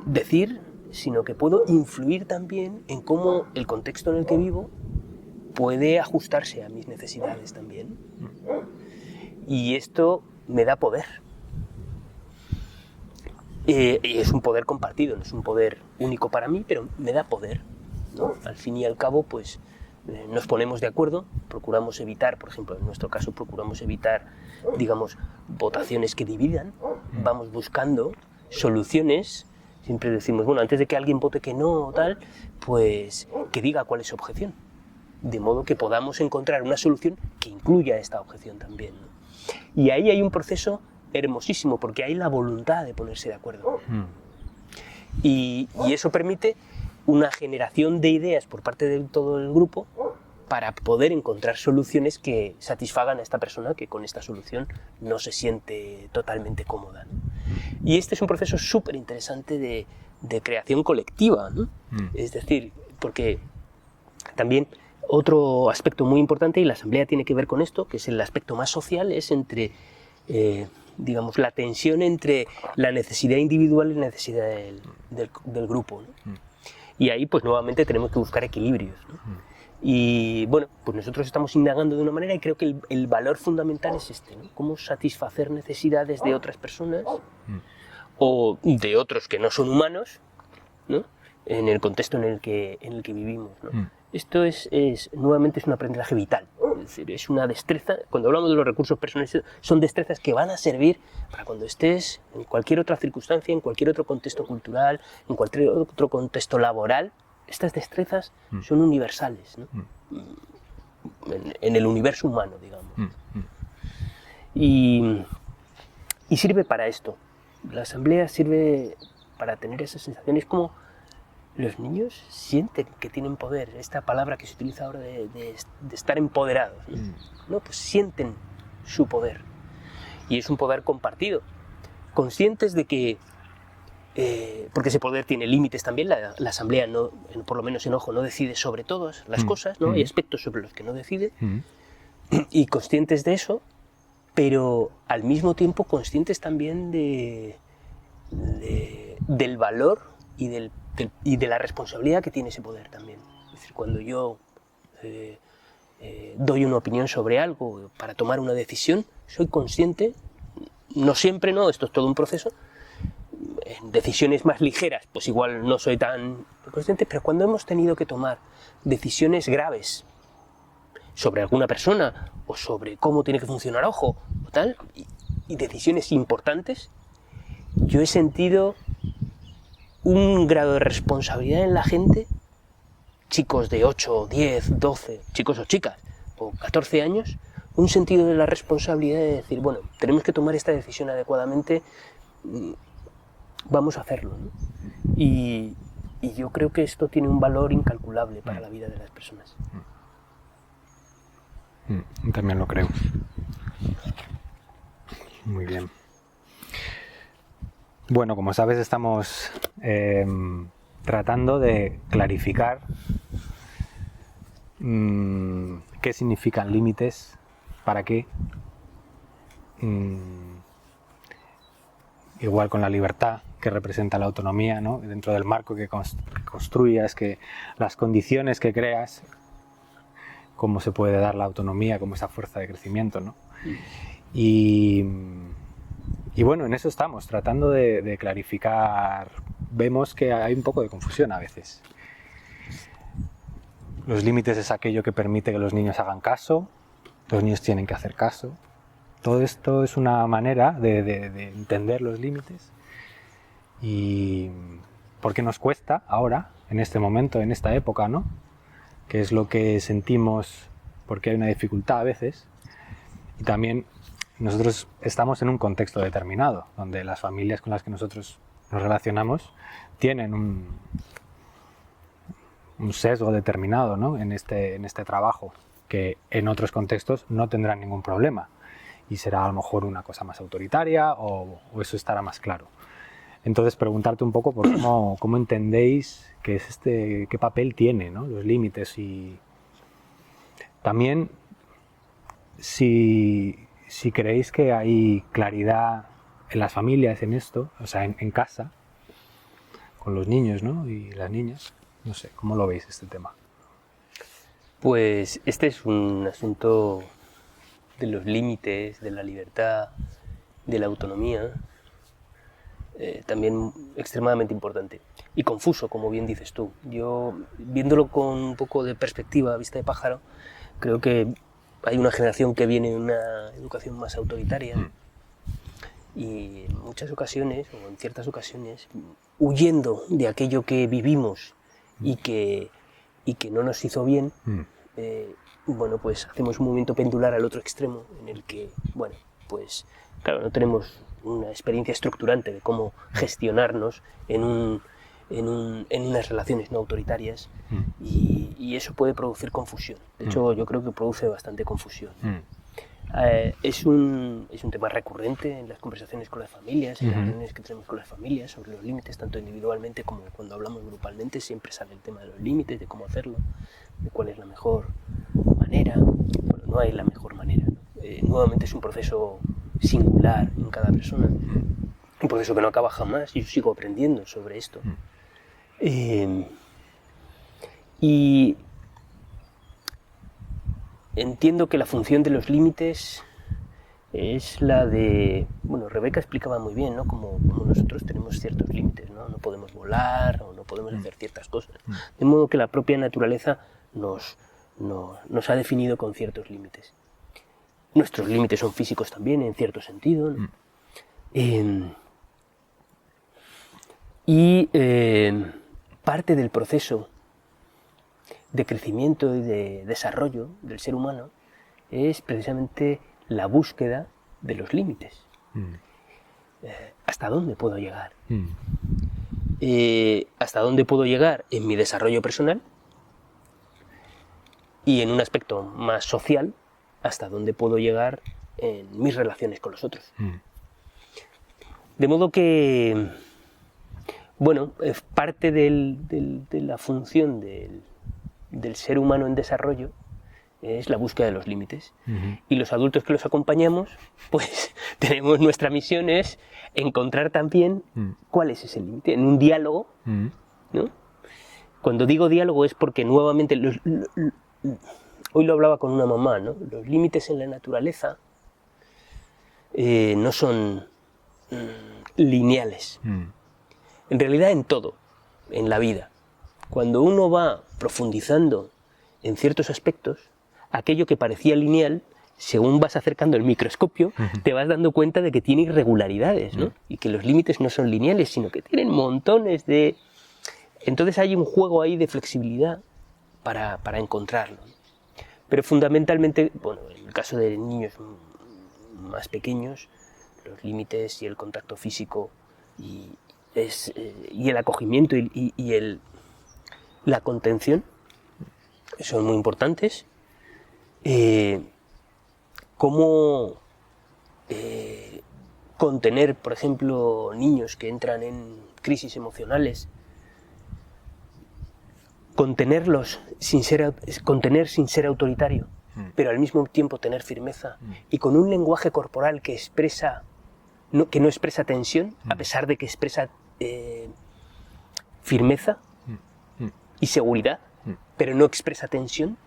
decir, sino que puedo influir también en cómo el contexto en el que vivo puede ajustarse a mis necesidades también. Y esto me da poder. Y es un poder compartido, no es un poder único para mí, pero me da poder, ¿no? Al fin y al cabo, pues nos ponemos de acuerdo, procuramos evitar, por ejemplo, en nuestro caso procuramos evitar, digamos, votaciones que dividan, vamos buscando soluciones. Siempre decimos, bueno, antes de que alguien vote que no o tal, pues que diga cuál es su objeción. De modo que podamos encontrar una solución que incluya esta objeción también, ¿no? Y ahí hay un proceso hermosísimo, porque hay la voluntad de ponerse de acuerdo. Y eso permite una generación de ideas por parte de todo el grupo para poder encontrar soluciones que satisfagan a esta persona que con esta solución no se siente totalmente cómoda, ¿no? Y este es un proceso súper interesante de creación colectiva, ¿no? Es decir, porque también otro aspecto muy importante, y la asamblea tiene que ver con esto, que es el aspecto más social, es entre, digamos, la tensión entre la necesidad individual y la necesidad del grupo, ¿no? Y ahí, pues nuevamente tenemos que buscar equilibrios, ¿no? Y bueno, pues nosotros estamos indagando de una manera y creo que el valor fundamental es este, ¿no? Cómo satisfacer necesidades de otras personas o de otros que no son humanos, ¿no? En el contexto en el que vivimos, ¿no? Esto nuevamente es un aprendizaje vital, es decir, es una destreza. Cuando hablamos de los recursos personales, son destrezas que van a servir para cuando estés en cualquier otra circunstancia, en cualquier otro contexto cultural, en cualquier otro contexto laboral. Estas destrezas son universales, ¿no? En el universo humano, digamos. Y sirve para esto. La asamblea sirve para tener esas sensaciones, como los niños sienten que tienen poder, esta palabra que se utiliza ahora de estar empoderados, ¿no? ¿No? Pues sienten su poder. Y es un poder compartido, conscientes de que porque ese poder tiene límites también. La asamblea, no, por lo menos en Ojo, no decide sobre todas las cosas, ¿no? Hay aspectos sobre los que no decide, y conscientes de eso, pero al mismo tiempo conscientes también del valor y de la responsabilidad que tiene ese poder también. Es decir, cuando yo doy una opinión sobre algo para tomar una decisión, soy consciente, no siempre, no, esto es todo un proceso. En decisiones más ligeras, pues igual no soy tan consciente, pero cuando hemos tenido que tomar decisiones graves sobre alguna persona o sobre cómo tiene que funcionar Ojo o tal, y decisiones importantes, yo he sentido un grado de responsabilidad en la gente, chicos de 8, 10, 12, chicos o chicas, o 14 años, un sentido de la responsabilidad de decir, bueno, tenemos que tomar esta decisión adecuadamente, vamos a hacerlo, ¿no? Y yo creo que esto tiene un valor incalculable para la vida de las personas. También lo creo. Muy bien. Bueno, como sabes, estamos tratando de clarificar qué significan límites, para qué. Igual con la libertad que representa la autonomía, ¿no? Dentro del marco que construyas, que las condiciones que creas, cómo se puede dar la autonomía como esa fuerza de crecimiento, ¿no? Y bueno, en eso estamos, tratando de clarificar. Vemos que hay un poco de confusión a veces. Los límites es aquello que permite que los niños hagan caso, los niños tienen que hacer caso. Todo esto es una manera de entender los límites, y porque nos cuesta ahora, en este momento, en esta época, ¿no? Que es lo que sentimos, porque hay una dificultad a veces, y también nosotros estamos en un contexto determinado, donde las familias con las que nosotros nos relacionamos tienen un sesgo determinado, ¿no? en este trabajo, que en otros contextos no tendrán ningún problema. Y será a lo mejor una cosa más autoritaria, o eso estará más claro. Entonces, preguntarte un poco por cómo entendéis que es qué papel tiene, ¿no? Los límites, y también si creéis que hay claridad en las familias en esto, o sea, en casa, con los niños, ¿no? Y las niñas. No sé, ¿cómo lo veis este tema? Pues este es un asunto de los límites, de la libertad, de la autonomía, también extremadamente importante y confuso, como bien dices tú. Yo, viéndolo con un poco de perspectiva, vista de pájaro, creo que hay una generación que viene de una educación más autoritaria, y en muchas ocasiones, o en ciertas ocasiones, huyendo de aquello que vivimos y que no nos hizo bien, bueno, pues hacemos un movimiento pendular al otro extremo, en el que, bueno, pues claro, no tenemos una experiencia estructurante de cómo gestionarnos en en unas relaciones no autoritarias y eso puede producir confusión. De hecho, yo creo que produce bastante confusión. Es un tema recurrente en las conversaciones con las familias, en las reuniones que tenemos con las familias sobre los límites, tanto individualmente como cuando hablamos grupalmente, siempre sale el tema de los límites, de cómo hacerlo, de cuál es la mejor manera. Bueno, no hay la mejor manera, ¿no? Nuevamente es un proceso singular en cada persona, un proceso que no acaba jamás y yo sigo aprendiendo sobre esto. Y entiendo que la función de los límites es la de... Bueno, Rebeca explicaba muy bien, ¿no? Como nosotros tenemos ciertos límites, ¿no? No podemos volar o no podemos hacer ciertas cosas. De modo que la propia naturaleza nos ha definido con ciertos límites. Nuestros límites son físicos también, en cierto sentido, ¿no? Parte del proceso de crecimiento y de desarrollo del ser humano es precisamente la búsqueda de los límites. ¿Hasta dónde puedo llegar? ¿Hasta dónde puedo llegar en mi desarrollo personal? Y en un aspecto más social, ¿hasta dónde puedo llegar en mis relaciones con los otros? De modo que, bueno, parte de la función del ser humano en desarrollo es la búsqueda de los límites. Y los adultos que los acompañamos, pues tenemos nuestra misión es encontrar también cuál es ese límite, en un diálogo, ¿no? Cuando digo diálogo es porque nuevamente, hoy lo hablaba con una mamá, ¿no? Los límites en la naturaleza no son lineales. En realidad en todo, en la vida. Cuando uno va profundizando en ciertos aspectos, aquello que parecía lineal, según vas acercando el microscopio, te vas dando cuenta de que tiene irregularidades, ¿no? Y que los límites no son lineales, sino que tienen montones de... Entonces hay un juego ahí de flexibilidad para encontrarlo. Pero fundamentalmente, bueno, en el caso de niños más pequeños, los límites y el contacto físico y el acogimiento y la contención son muy importantes. Cómo contener, por ejemplo, niños que entran en crisis emocionales, contenerlos contener sin ser autoritario, pero al mismo tiempo tener firmeza y con un lenguaje corporal que no expresa tensión, a pesar de que expresa firmeza y seguridad, pero no expresa tensión.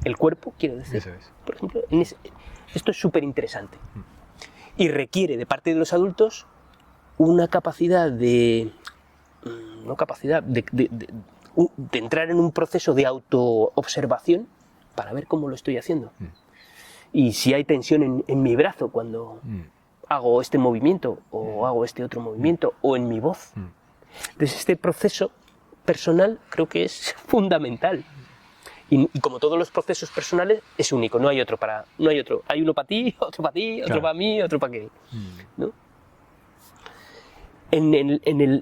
El cuerpo, quiero decir. Eso es. Por ejemplo, esto es súper interesante. Y requiere de parte de los adultos una capacidad de entrar en un proceso de autoobservación para ver cómo lo estoy haciendo. Y si hay tensión en mi brazo cuando hago este movimiento o hago este otro movimiento o en mi voz. Entonces este proceso personal creo que es fundamental. Y como todos los procesos personales, es único, no hay otro. Hay uno para ti, otro para mí, otro para aquel, ¿no? En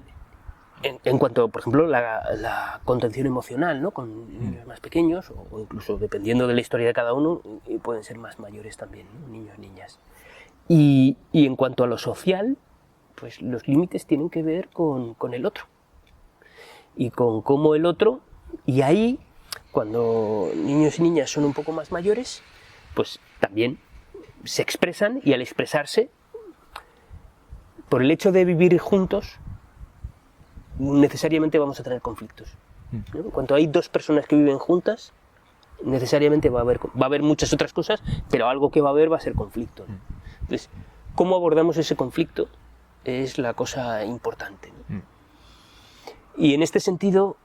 cuanto, por ejemplo, la contención emocional, ¿no? Con niños más pequeños, o incluso dependiendo de la historia de cada uno, pueden ser más mayores también, ¿no? Niños, niñas. Y en cuanto a lo social, pues los límites tienen que ver con el otro. Y con cómo el otro, y ahí, cuando niños y niñas son un poco más mayores, pues también se expresan, y al expresarse, por el hecho de vivir juntos, necesariamente vamos a tener conflictos, ¿no? En cuanto hay dos personas que viven juntas, necesariamente va a haber muchas otras cosas, pero algo que va a haber va a ser conflicto, ¿no? Entonces, ¿cómo abordamos ese conflicto? Es la cosa importante, ¿no? Y en este sentido,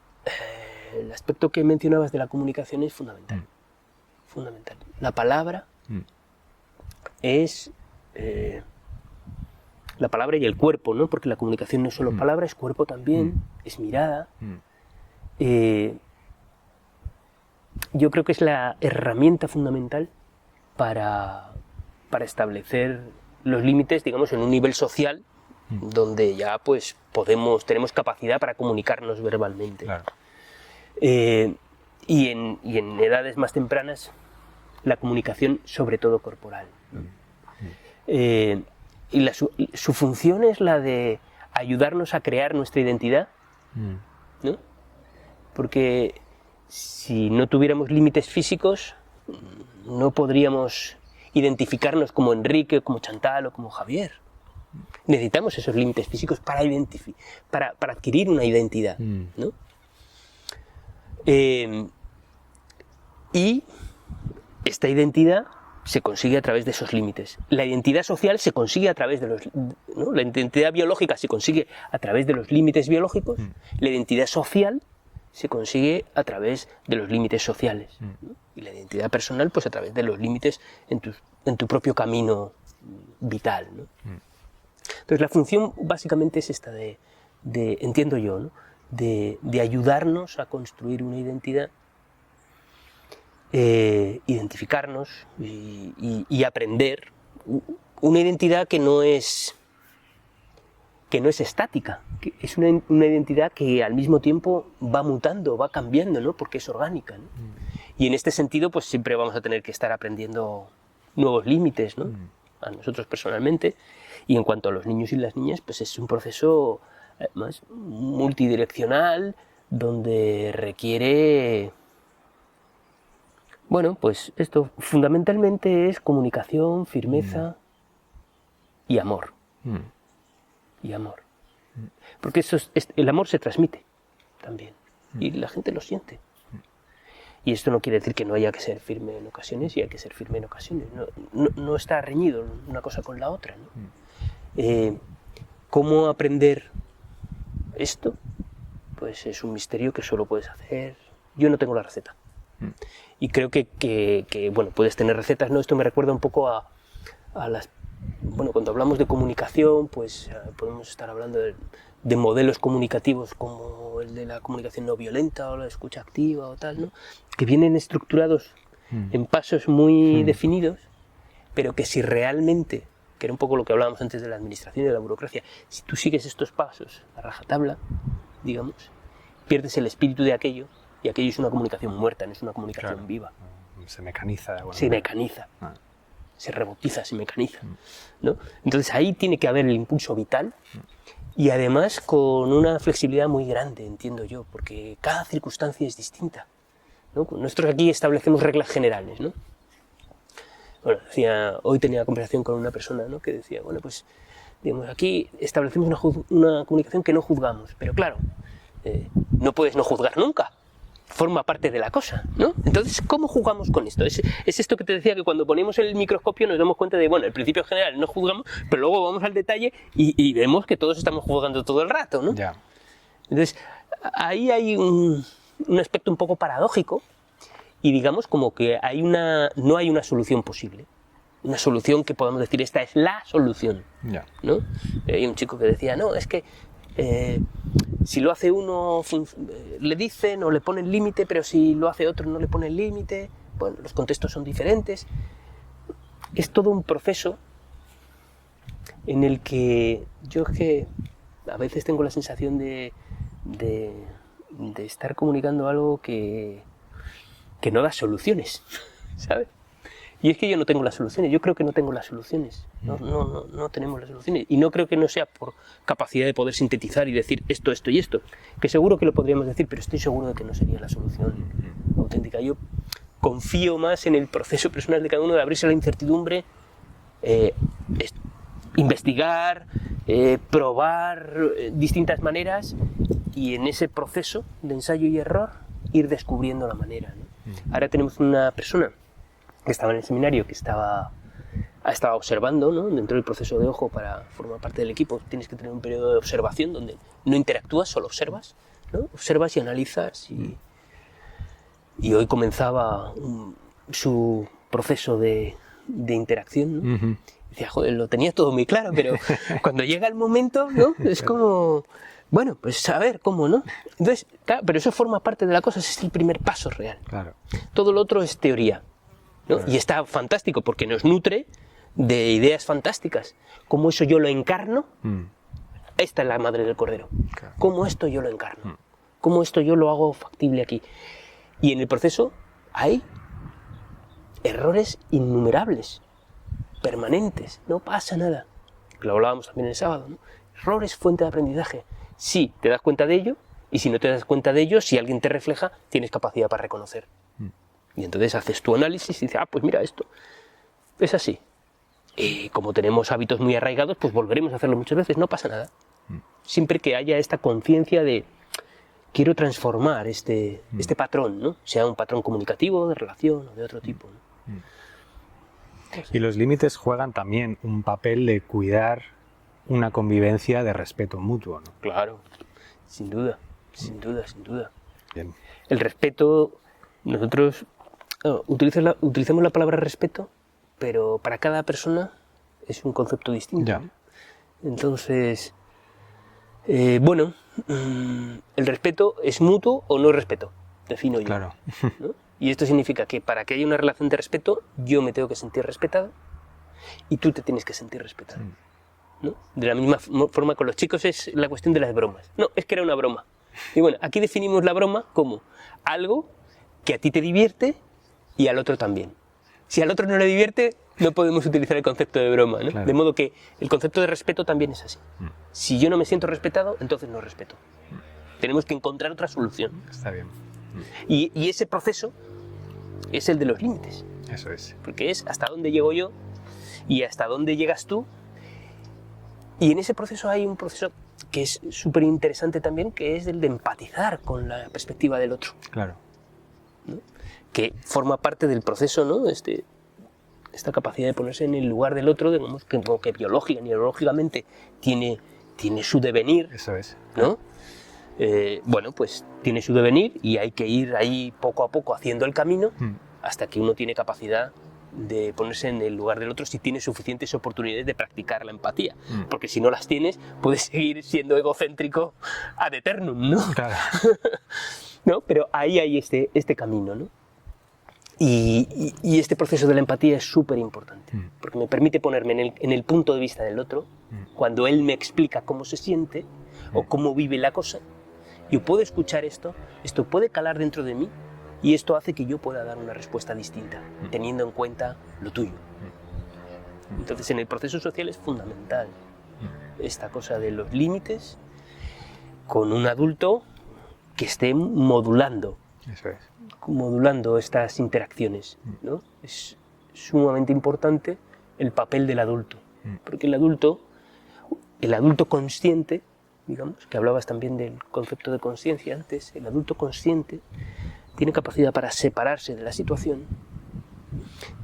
el aspecto que mencionabas de la comunicación es fundamental. Fundamental. La palabra es la palabra y el cuerpo, ¿no? Porque la comunicación no es solo palabra, es cuerpo también, es mirada. Yo creo que es la herramienta fundamental para establecer los límites, digamos, en un nivel social donde ya pues tenemos capacidad para comunicarnos verbalmente. Claro. Y en edades más tempranas, la comunicación sobre todo corporal. Y su función es la de ayudarnos a crear nuestra identidad, ¿no? Porque si no tuviéramos límites físicos, no podríamos identificarnos como Enrique, o como Chantal o como Javier. Necesitamos esos límites físicos para adquirir una identidad, ¿no? Y esta identidad se consigue a través de esos límites. La identidad social se consigue a través de ¿no? La identidad biológica se consigue a través de los límites biológicos. La identidad social se consigue a través de los límites sociales, ¿no? Y la identidad personal, pues a través de los límites en tu propio camino vital, ¿no? Entonces la función básicamente es esta entiendo yo, ¿no? de ayudarnos a construir una identidad, identificarnos y aprender una identidad que no es estática, que es una identidad que al mismo tiempo va mutando, va cambiando, ¿no? Porque es orgánica, ¿no? Y en este sentido, pues siempre vamos a tener que estar aprendiendo nuevos límites, ¿no? A nosotros personalmente. Y en cuanto a los niños y las niñas, pues es un proceso más multidireccional, donde requiere, bueno, pues esto fundamentalmente es comunicación, firmeza y amor. Y amor. Porque el amor se transmite también. Y la gente lo siente. Y esto no quiere decir que no haya que ser firme en ocasiones, y hay que ser firme en ocasiones. No está reñido una cosa con la otra, ¿no? ¿Cómo aprender esto? Pues es un misterio que solo puedes hacer. Yo no tengo la receta. Y creo que bueno, puedes tener recetas, ¿no? Esto me recuerda un poco a las... Bueno, cuando hablamos de comunicación, pues podemos estar hablando de modelos comunicativos como el de la comunicación no violenta o la escucha activa o tal, ¿no? Que vienen estructurados en pasos muy definidos, pero que si realmente, que era un poco lo que hablábamos antes de la administración y de la burocracia, si tú sigues estos pasos a rajatabla, digamos, pierdes el espíritu de aquello, y aquello es una comunicación muerta, no es una comunicación viva. Se mecaniza de alguna manera. Se mecaniza. Se robotiza, se mecaniza, ¿no? Entonces ahí tiene que haber el impulso vital y además con una flexibilidad muy grande, entiendo yo, porque cada circunstancia es distinta, ¿no? Nosotros aquí establecemos reglas generales, ¿no? Bueno, hoy tenía conversación con una persona, ¿no? Que decía, bueno, pues digamos, aquí establecemos una comunicación que no juzgamos, pero claro, no puedes no juzgar nunca. Forma parte de la cosa, ¿no? Entonces, ¿cómo jugamos con esto? Es esto que te decía, que cuando ponemos el microscopio nos damos cuenta de, bueno, el principio general no juzgamos, pero luego vamos al detalle y vemos que todos estamos juzgando todo el rato, ¿no? Ya. Entonces, ahí hay un aspecto un poco paradójico y digamos como que no hay una solución posible. Una solución que podamos decir, esta es la solución, ¿no? Hay un chico que decía, no, es que si lo hace uno le dicen o le ponen límite, pero si lo hace otro no le ponen límite. Bueno, los contextos son diferentes. Es todo un proceso en el que yo a veces tengo la sensación de estar comunicando algo que no da soluciones, ¿sabes? Y es que yo no tengo las soluciones, yo creo que no tengo las soluciones, no tenemos las soluciones. Y no creo que no sea por capacidad de poder sintetizar y decir esto, esto y esto, que seguro que lo podríamos decir, pero estoy seguro de que no sería la solución auténtica. Yo confío más en el proceso personal de cada uno de abrirse a la incertidumbre, investigar, probar distintas maneras y en ese proceso de ensayo y error ir descubriendo la manera, ¿no? Ahora tenemos una persona que estaba en el seminario, que estaba observando, ¿no? Dentro del proceso de ojo, para formar parte del equipo tienes que tener un periodo de observación donde no interactúas, solo observas, ¿no? Observas y analizas y hoy comenzaba su proceso de interacción, ¿no? Decía, joder, lo tenía todo muy claro, pero cuando llega el momento, ¿no? Es como, bueno, pues a ver cómo, ¿no? Entonces, claro, pero eso forma parte de la cosa, ese es el primer paso real. Claro. Todo lo otro es teoría, ¿no? Claro. Y está fantástico porque nos nutre de ideas fantásticas. Cómo eso yo lo encarno esta es la madre del cordero. Claro. ¿Cómo esto yo lo encarno? ¿Cómo esto yo lo hago factible aquí? Y en el proceso hay errores innumerables, permanentes, no pasa nada. Lo hablábamos también el sábado, ¿no? Errores, fuente de aprendizaje. Si te das cuenta de ello, y si no te das cuenta de ello, si alguien te refleja, tienes capacidad para reconocer. Y entonces haces tu análisis y dices, pues mira, esto es así. Y como tenemos hábitos muy arraigados, pues volveremos a hacerlo muchas veces, no pasa nada. Siempre que haya esta conciencia de quiero transformar este patrón, ¿no? Sea un patrón comunicativo, de relación o de otro tipo, ¿no? Y los límites juegan también un papel de cuidar una convivencia de respeto mutuo, ¿no? Claro, sin duda, sin duda, sin duda. Bien. El respeto, nosotros utilizamos la palabra respeto, pero para cada persona es un concepto distinto. Ya. ¿No? Entonces, bueno, el respeto es mutuo o no respeto, defino yo. Claro. ¿No? Y esto significa que para que haya una relación de respeto, yo me tengo que sentir respetado y tú te tienes que sentir respetado. ¿No? De la misma forma con los chicos es la cuestión de las bromas. No, es que era una broma. Y bueno, aquí definimos la broma como algo que a ti te divierte y al otro también. Si al otro no le divierte, no podemos utilizar el concepto de broma, ¿no? Claro. De modo que el concepto de respeto también es así. Si yo no me siento respetado, entonces no respeto. Tenemos que encontrar otra solución. Está bien. Y ese proceso es el de los límites. Eso es. Porque es hasta dónde llego yo y hasta dónde llegas tú. Y en ese proceso hay un proceso que es súper interesante también, que es el de empatizar con la perspectiva del otro, Claro. ¿no? Que forma parte del proceso, ¿no? Esta capacidad de ponerse en el lugar del otro, digamos, que biológica, neurológicamente tiene su devenir, Eso es. ¿no? Bueno, pues tiene su devenir y hay que ir ahí poco a poco haciendo el camino hasta que uno tiene capacidad de ponerse en el lugar del otro si tienes suficientes oportunidades de practicar la empatía. Porque si no las tienes, puedes seguir siendo egocéntrico ad eternum, ¿no? Claro. ¿No? Pero ahí hay este camino, ¿no? Y este proceso de la empatía es súper importante, porque me permite ponerme en el punto de vista del otro, cuando él me explica cómo se siente o cómo vive la cosa. Yo puedo escuchar esto puede calar dentro de mí, y esto hace que yo pueda dar una respuesta distinta, teniendo en cuenta lo tuyo. Entonces, en el proceso social es fundamental esta cosa de los límites con un adulto que esté modulando estas interacciones, ¿no? Es sumamente importante el papel del adulto, porque el adulto consciente, digamos, que hablabas también del concepto de conciencia antes, el adulto consciente tiene capacidad para separarse de la situación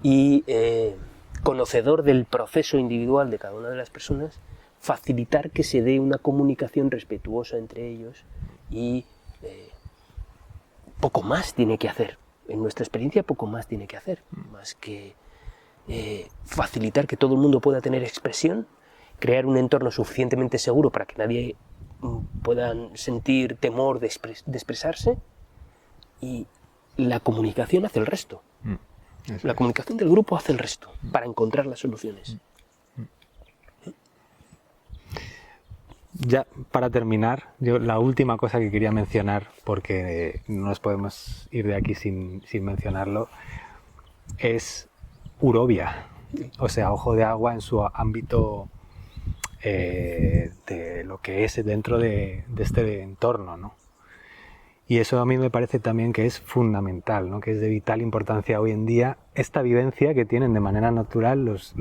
y, conocedor del proceso individual de cada una de las personas, facilitar que se dé una comunicación respetuosa entre ellos y poco más tiene que hacer. En nuestra experiencia poco más tiene que hacer, más que facilitar que todo el mundo pueda tener expresión, crear un entorno suficientemente seguro para que nadie pueda sentir temor de expresarse, y la comunicación hace el resto. La comunicación del grupo hace el resto para encontrar las soluciones. Ya para terminar, la última cosa que quería mencionar, porque no nos podemos ir de aquí sin mencionarlo, es Urovia, o sea, Ojo de Agua en su ámbito de lo que es dentro de este entorno, ¿no? Y eso a mí me parece también que es fundamental, ¿no? Que es de vital importancia hoy en día esta vivencia que tienen de manera natural los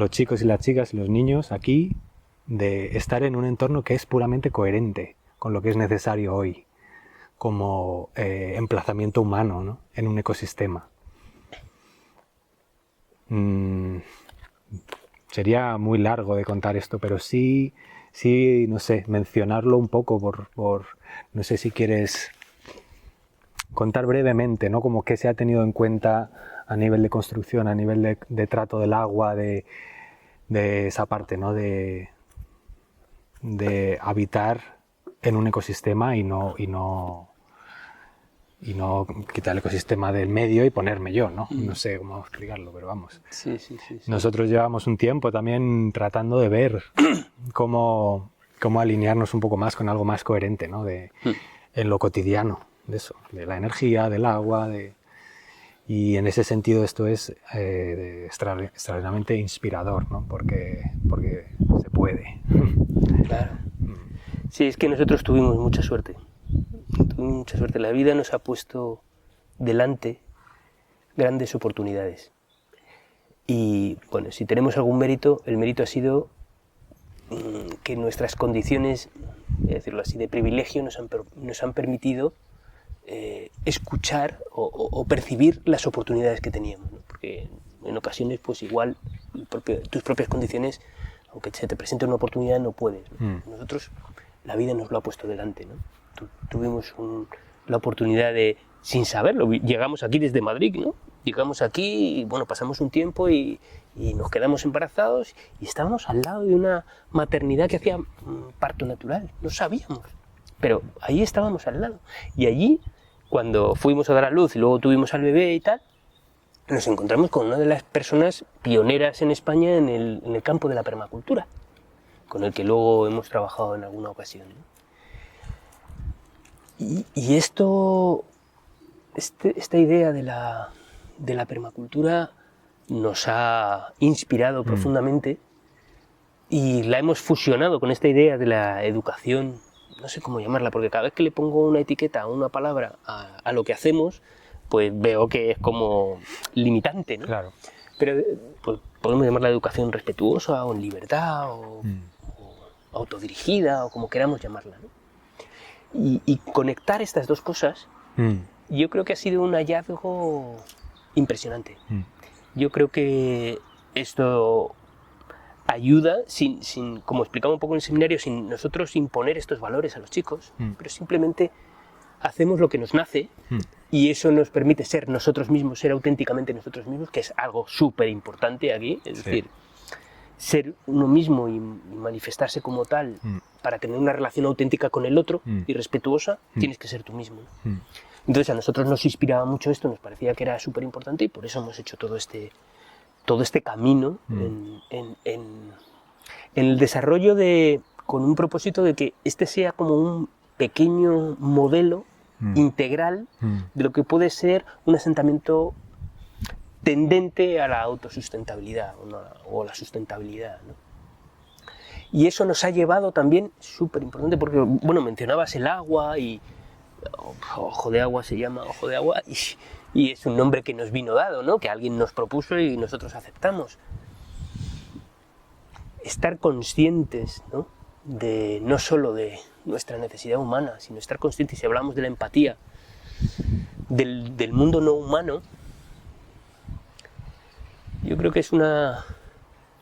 chicos y las chicas y los niños aquí, de estar en un entorno que es puramente coherente con lo que es necesario hoy como emplazamiento humano, ¿no? En un ecosistema. Sería muy largo de contar esto, pero sí, no sé, mencionarlo un poco por no sé si quieres contar brevemente, ¿no? Como qué se ha tenido en cuenta a nivel de construcción, a nivel de trato del agua, de esa parte, ¿no? De habitar en un ecosistema y no y no quitar el ecosistema del medio y ponerme yo, ¿no? No sé cómo explicarlo, pero vamos. Sí. Nosotros llevamos un tiempo también tratando de ver cómo alinearnos un poco más con algo más coherente, ¿no? En lo cotidiano, de eso, de la energía, del agua, y en ese sentido esto es extraordinariamente inspirador, ¿no? Porque se puede. Claro. Sí, es que nosotros tuvimos mucha suerte. La vida nos ha puesto delante grandes oportunidades. Y bueno, si tenemos algún mérito, el mérito ha sido que nuestras condiciones, decirlo así, de privilegio nos han permitido escuchar o percibir las oportunidades que teníamos, ¿no? Porque en ocasiones, pues igual tus propias condiciones, aunque se te presente una oportunidad, no puedes, ¿no? Nosotros, la vida nos lo ha puesto delante, ¿no? Tuvimos la oportunidad de, sin saberlo, llegamos aquí desde Madrid, ¿no? Llegamos aquí y bueno, pasamos un tiempo y nos quedamos embarazados y estábamos al lado de una maternidad que hacía parto natural, no sabíamos, pero ahí estábamos al lado. Y allí, cuando fuimos a dar a luz y luego tuvimos al bebé y tal, nos encontramos con una de las personas pioneras en España en el campo de la permacultura, con el que luego hemos trabajado en alguna ocasión, ¿no? Y esta idea de la permacultura nos ha inspirado profundamente y la hemos fusionado con esta idea de la educación, no sé cómo llamarla, porque cada vez que le pongo una etiqueta o una palabra a lo que hacemos, pues veo que es como limitante, ¿no? Claro. Pero pues, podemos llamarla educación respetuosa o en libertad o autodirigida o como queramos llamarla, ¿no? Y conectar estas dos cosas, yo creo que ha sido un hallazgo impresionante. Yo creo que esto ayuda, como explicaba un poco en el seminario, sin nosotros imponer estos valores a los chicos, pero simplemente hacemos lo que nos nace y eso nos permite ser nosotros mismos, ser auténticamente nosotros mismos, que es algo súper importante aquí, es decir, ser uno mismo y manifestarse como tal para tener una relación auténtica con el otro y respetuosa, tienes que ser tú mismo, ¿no? Entonces a nosotros nos inspiraba mucho esto, nos parecía que era súper importante y por eso hemos hecho todo este camino en el desarrollo con un propósito de que este sea como un pequeño modelo integral de lo que puede ser un asentamiento tendente a la autosustentabilidad o a la sustentabilidad, ¿no? Y eso nos ha llevado también, súper importante, porque, bueno, mencionabas el agua y Ojo de Agua se llama Ojo de Agua y es un nombre que nos vino dado, ¿no? Que alguien nos propuso y nosotros aceptamos. Estar conscientes, ¿no? No solo de nuestra necesidad humana, sino estar conscientes, si hablamos de la empatía, del mundo no humano, yo creo que es una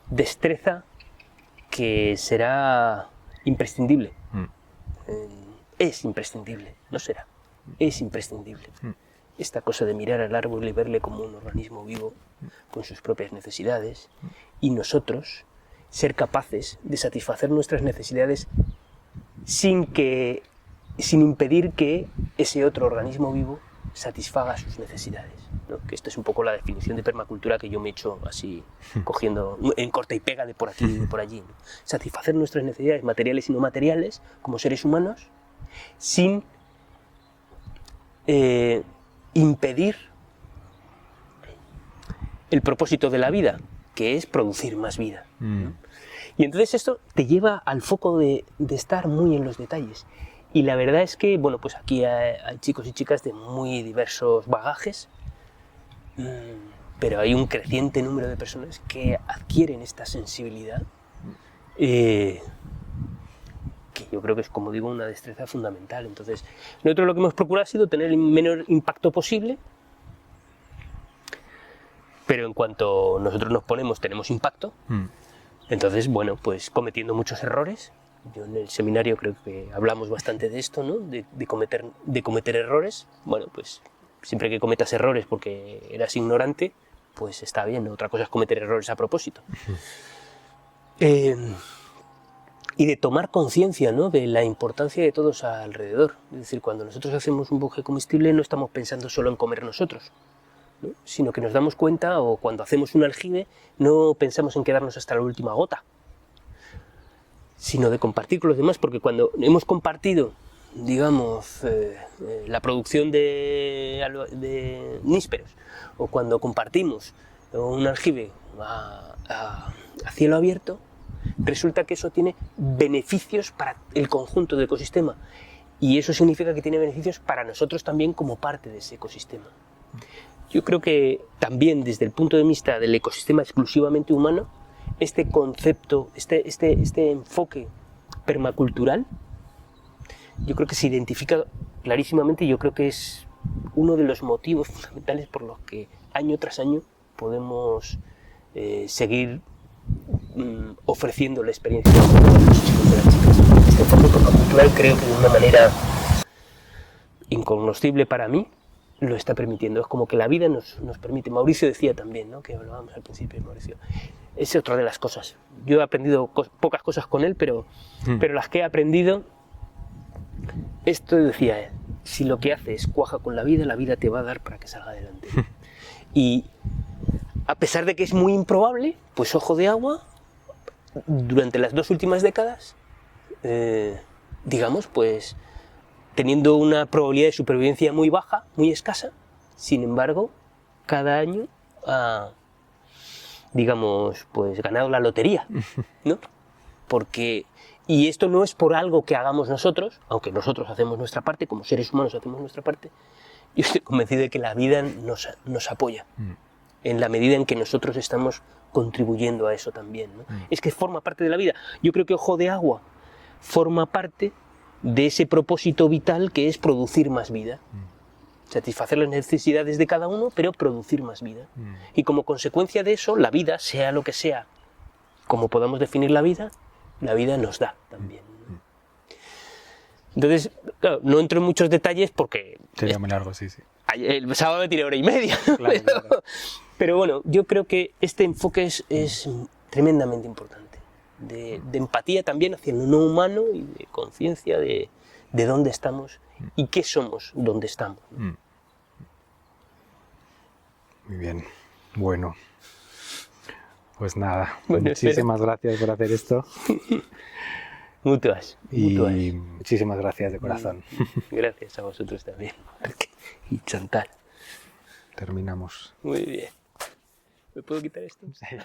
destreza que será imprescindible. Es imprescindible, no será, es imprescindible. Esta cosa de mirar al árbol y verle como un organismo vivo con sus propias necesidades y nosotros ser capaces de satisfacer nuestras necesidades sin impedir que ese otro organismo vivo satisfaga sus necesidades, ¿no? Que esta es un poco la definición de permacultura que yo me he hecho así, cogiendo en corta y pega de por aquí y de por allí, ¿no? Satisfacer nuestras necesidades materiales y no materiales como seres humanos sin impedir el propósito de la vida, que es producir más vida, ¿no? Y entonces esto te lleva al foco de estar muy en los detalles. Y la verdad es que, bueno, pues aquí hay chicos y chicas de muy diversos bagajes, pero hay un creciente número de personas que adquieren esta sensibilidad, que yo creo que es, como digo, una destreza fundamental. Entonces, nosotros lo que hemos procurado ha sido tener el menor impacto posible, pero en cuanto nosotros nos ponemos, tenemos impacto. Entonces, bueno, pues cometiendo muchos errores. Yo en el seminario creo que hablamos bastante de esto, ¿no? De cometer errores. Bueno, pues siempre que cometas errores porque eras ignorante, pues está bien, ¿no? Otra cosa es cometer errores a propósito. y de tomar conciencia, ¿no?, de la importancia de todos alrededor. Es decir, cuando nosotros hacemos un bosque comestible no estamos pensando solo en comer nosotros, ¿no?, sino que nos damos cuenta, o cuando hacemos un aljibe, no pensamos en quedarnos hasta la última gota, sino de compartir con los demás, porque cuando hemos compartido, digamos, la producción de nísperos, o cuando compartimos un aljibe a cielo abierto, resulta que eso tiene beneficios para el conjunto del ecosistema, y eso significa que tiene beneficios para nosotros también como parte de ese ecosistema. Yo creo que también desde el punto de vista del ecosistema exclusivamente humano, este concepto, este enfoque permacultural, yo creo que se identifica clarísimamente, y yo creo que es uno de los motivos fundamentales por los que año tras año podemos seguir ofreciendo la experiencia de los chicos de las chicas. Este enfoque permacultural creo que de una manera incognoscible para mí lo está permitiendo. Es como que la vida nos permite. Mauricio decía también, ¿no?, que hablábamos al principio de Mauricio. Es otra de las cosas. Yo he aprendido pocas cosas con él, pero las que he aprendido, esto decía él: si lo que haces cuaja con la vida te va a dar para que salga adelante. Y a pesar de que es muy improbable, pues Ojo de Agua, durante las 2 últimas décadas, digamos, pues teniendo una probabilidad de supervivencia muy baja, muy escasa, sin embargo, cada año ha, digamos, pues ganado la lotería, ¿no? Porque, y esto no es por algo que hagamos nosotros, aunque nosotros hacemos nuestra parte, como seres humanos hacemos nuestra parte. Yo estoy convencido de que la vida nos apoya, en la medida en que nosotros estamos contribuyendo a eso también, ¿no? Es que forma parte de la vida. Yo creo que Ojo de Agua forma parte de ese propósito vital que es producir más vida. Satisfacer las necesidades de cada uno, pero producir más vida. Y como consecuencia de eso, la vida, sea lo que sea, como podamos definir la vida nos da también. Entonces, claro, no entro en muchos detalles porque... Sería muy largo, sí. El sábado me tiré 1h30. Claro, claro. Pero bueno, yo creo que este enfoque es tremendamente importante. De empatía también hacia lo no humano y de conciencia de dónde estamos y qué somos donde estamos. Muy bien. Bueno. Pues nada, Bueno, muchísimas gracias por hacer esto. Mutuas. Y muchísimas gracias de corazón. Gracias a vosotros también. Y Chantal. Terminamos. Muy bien. ¿Me puedo quitar esto? Sí.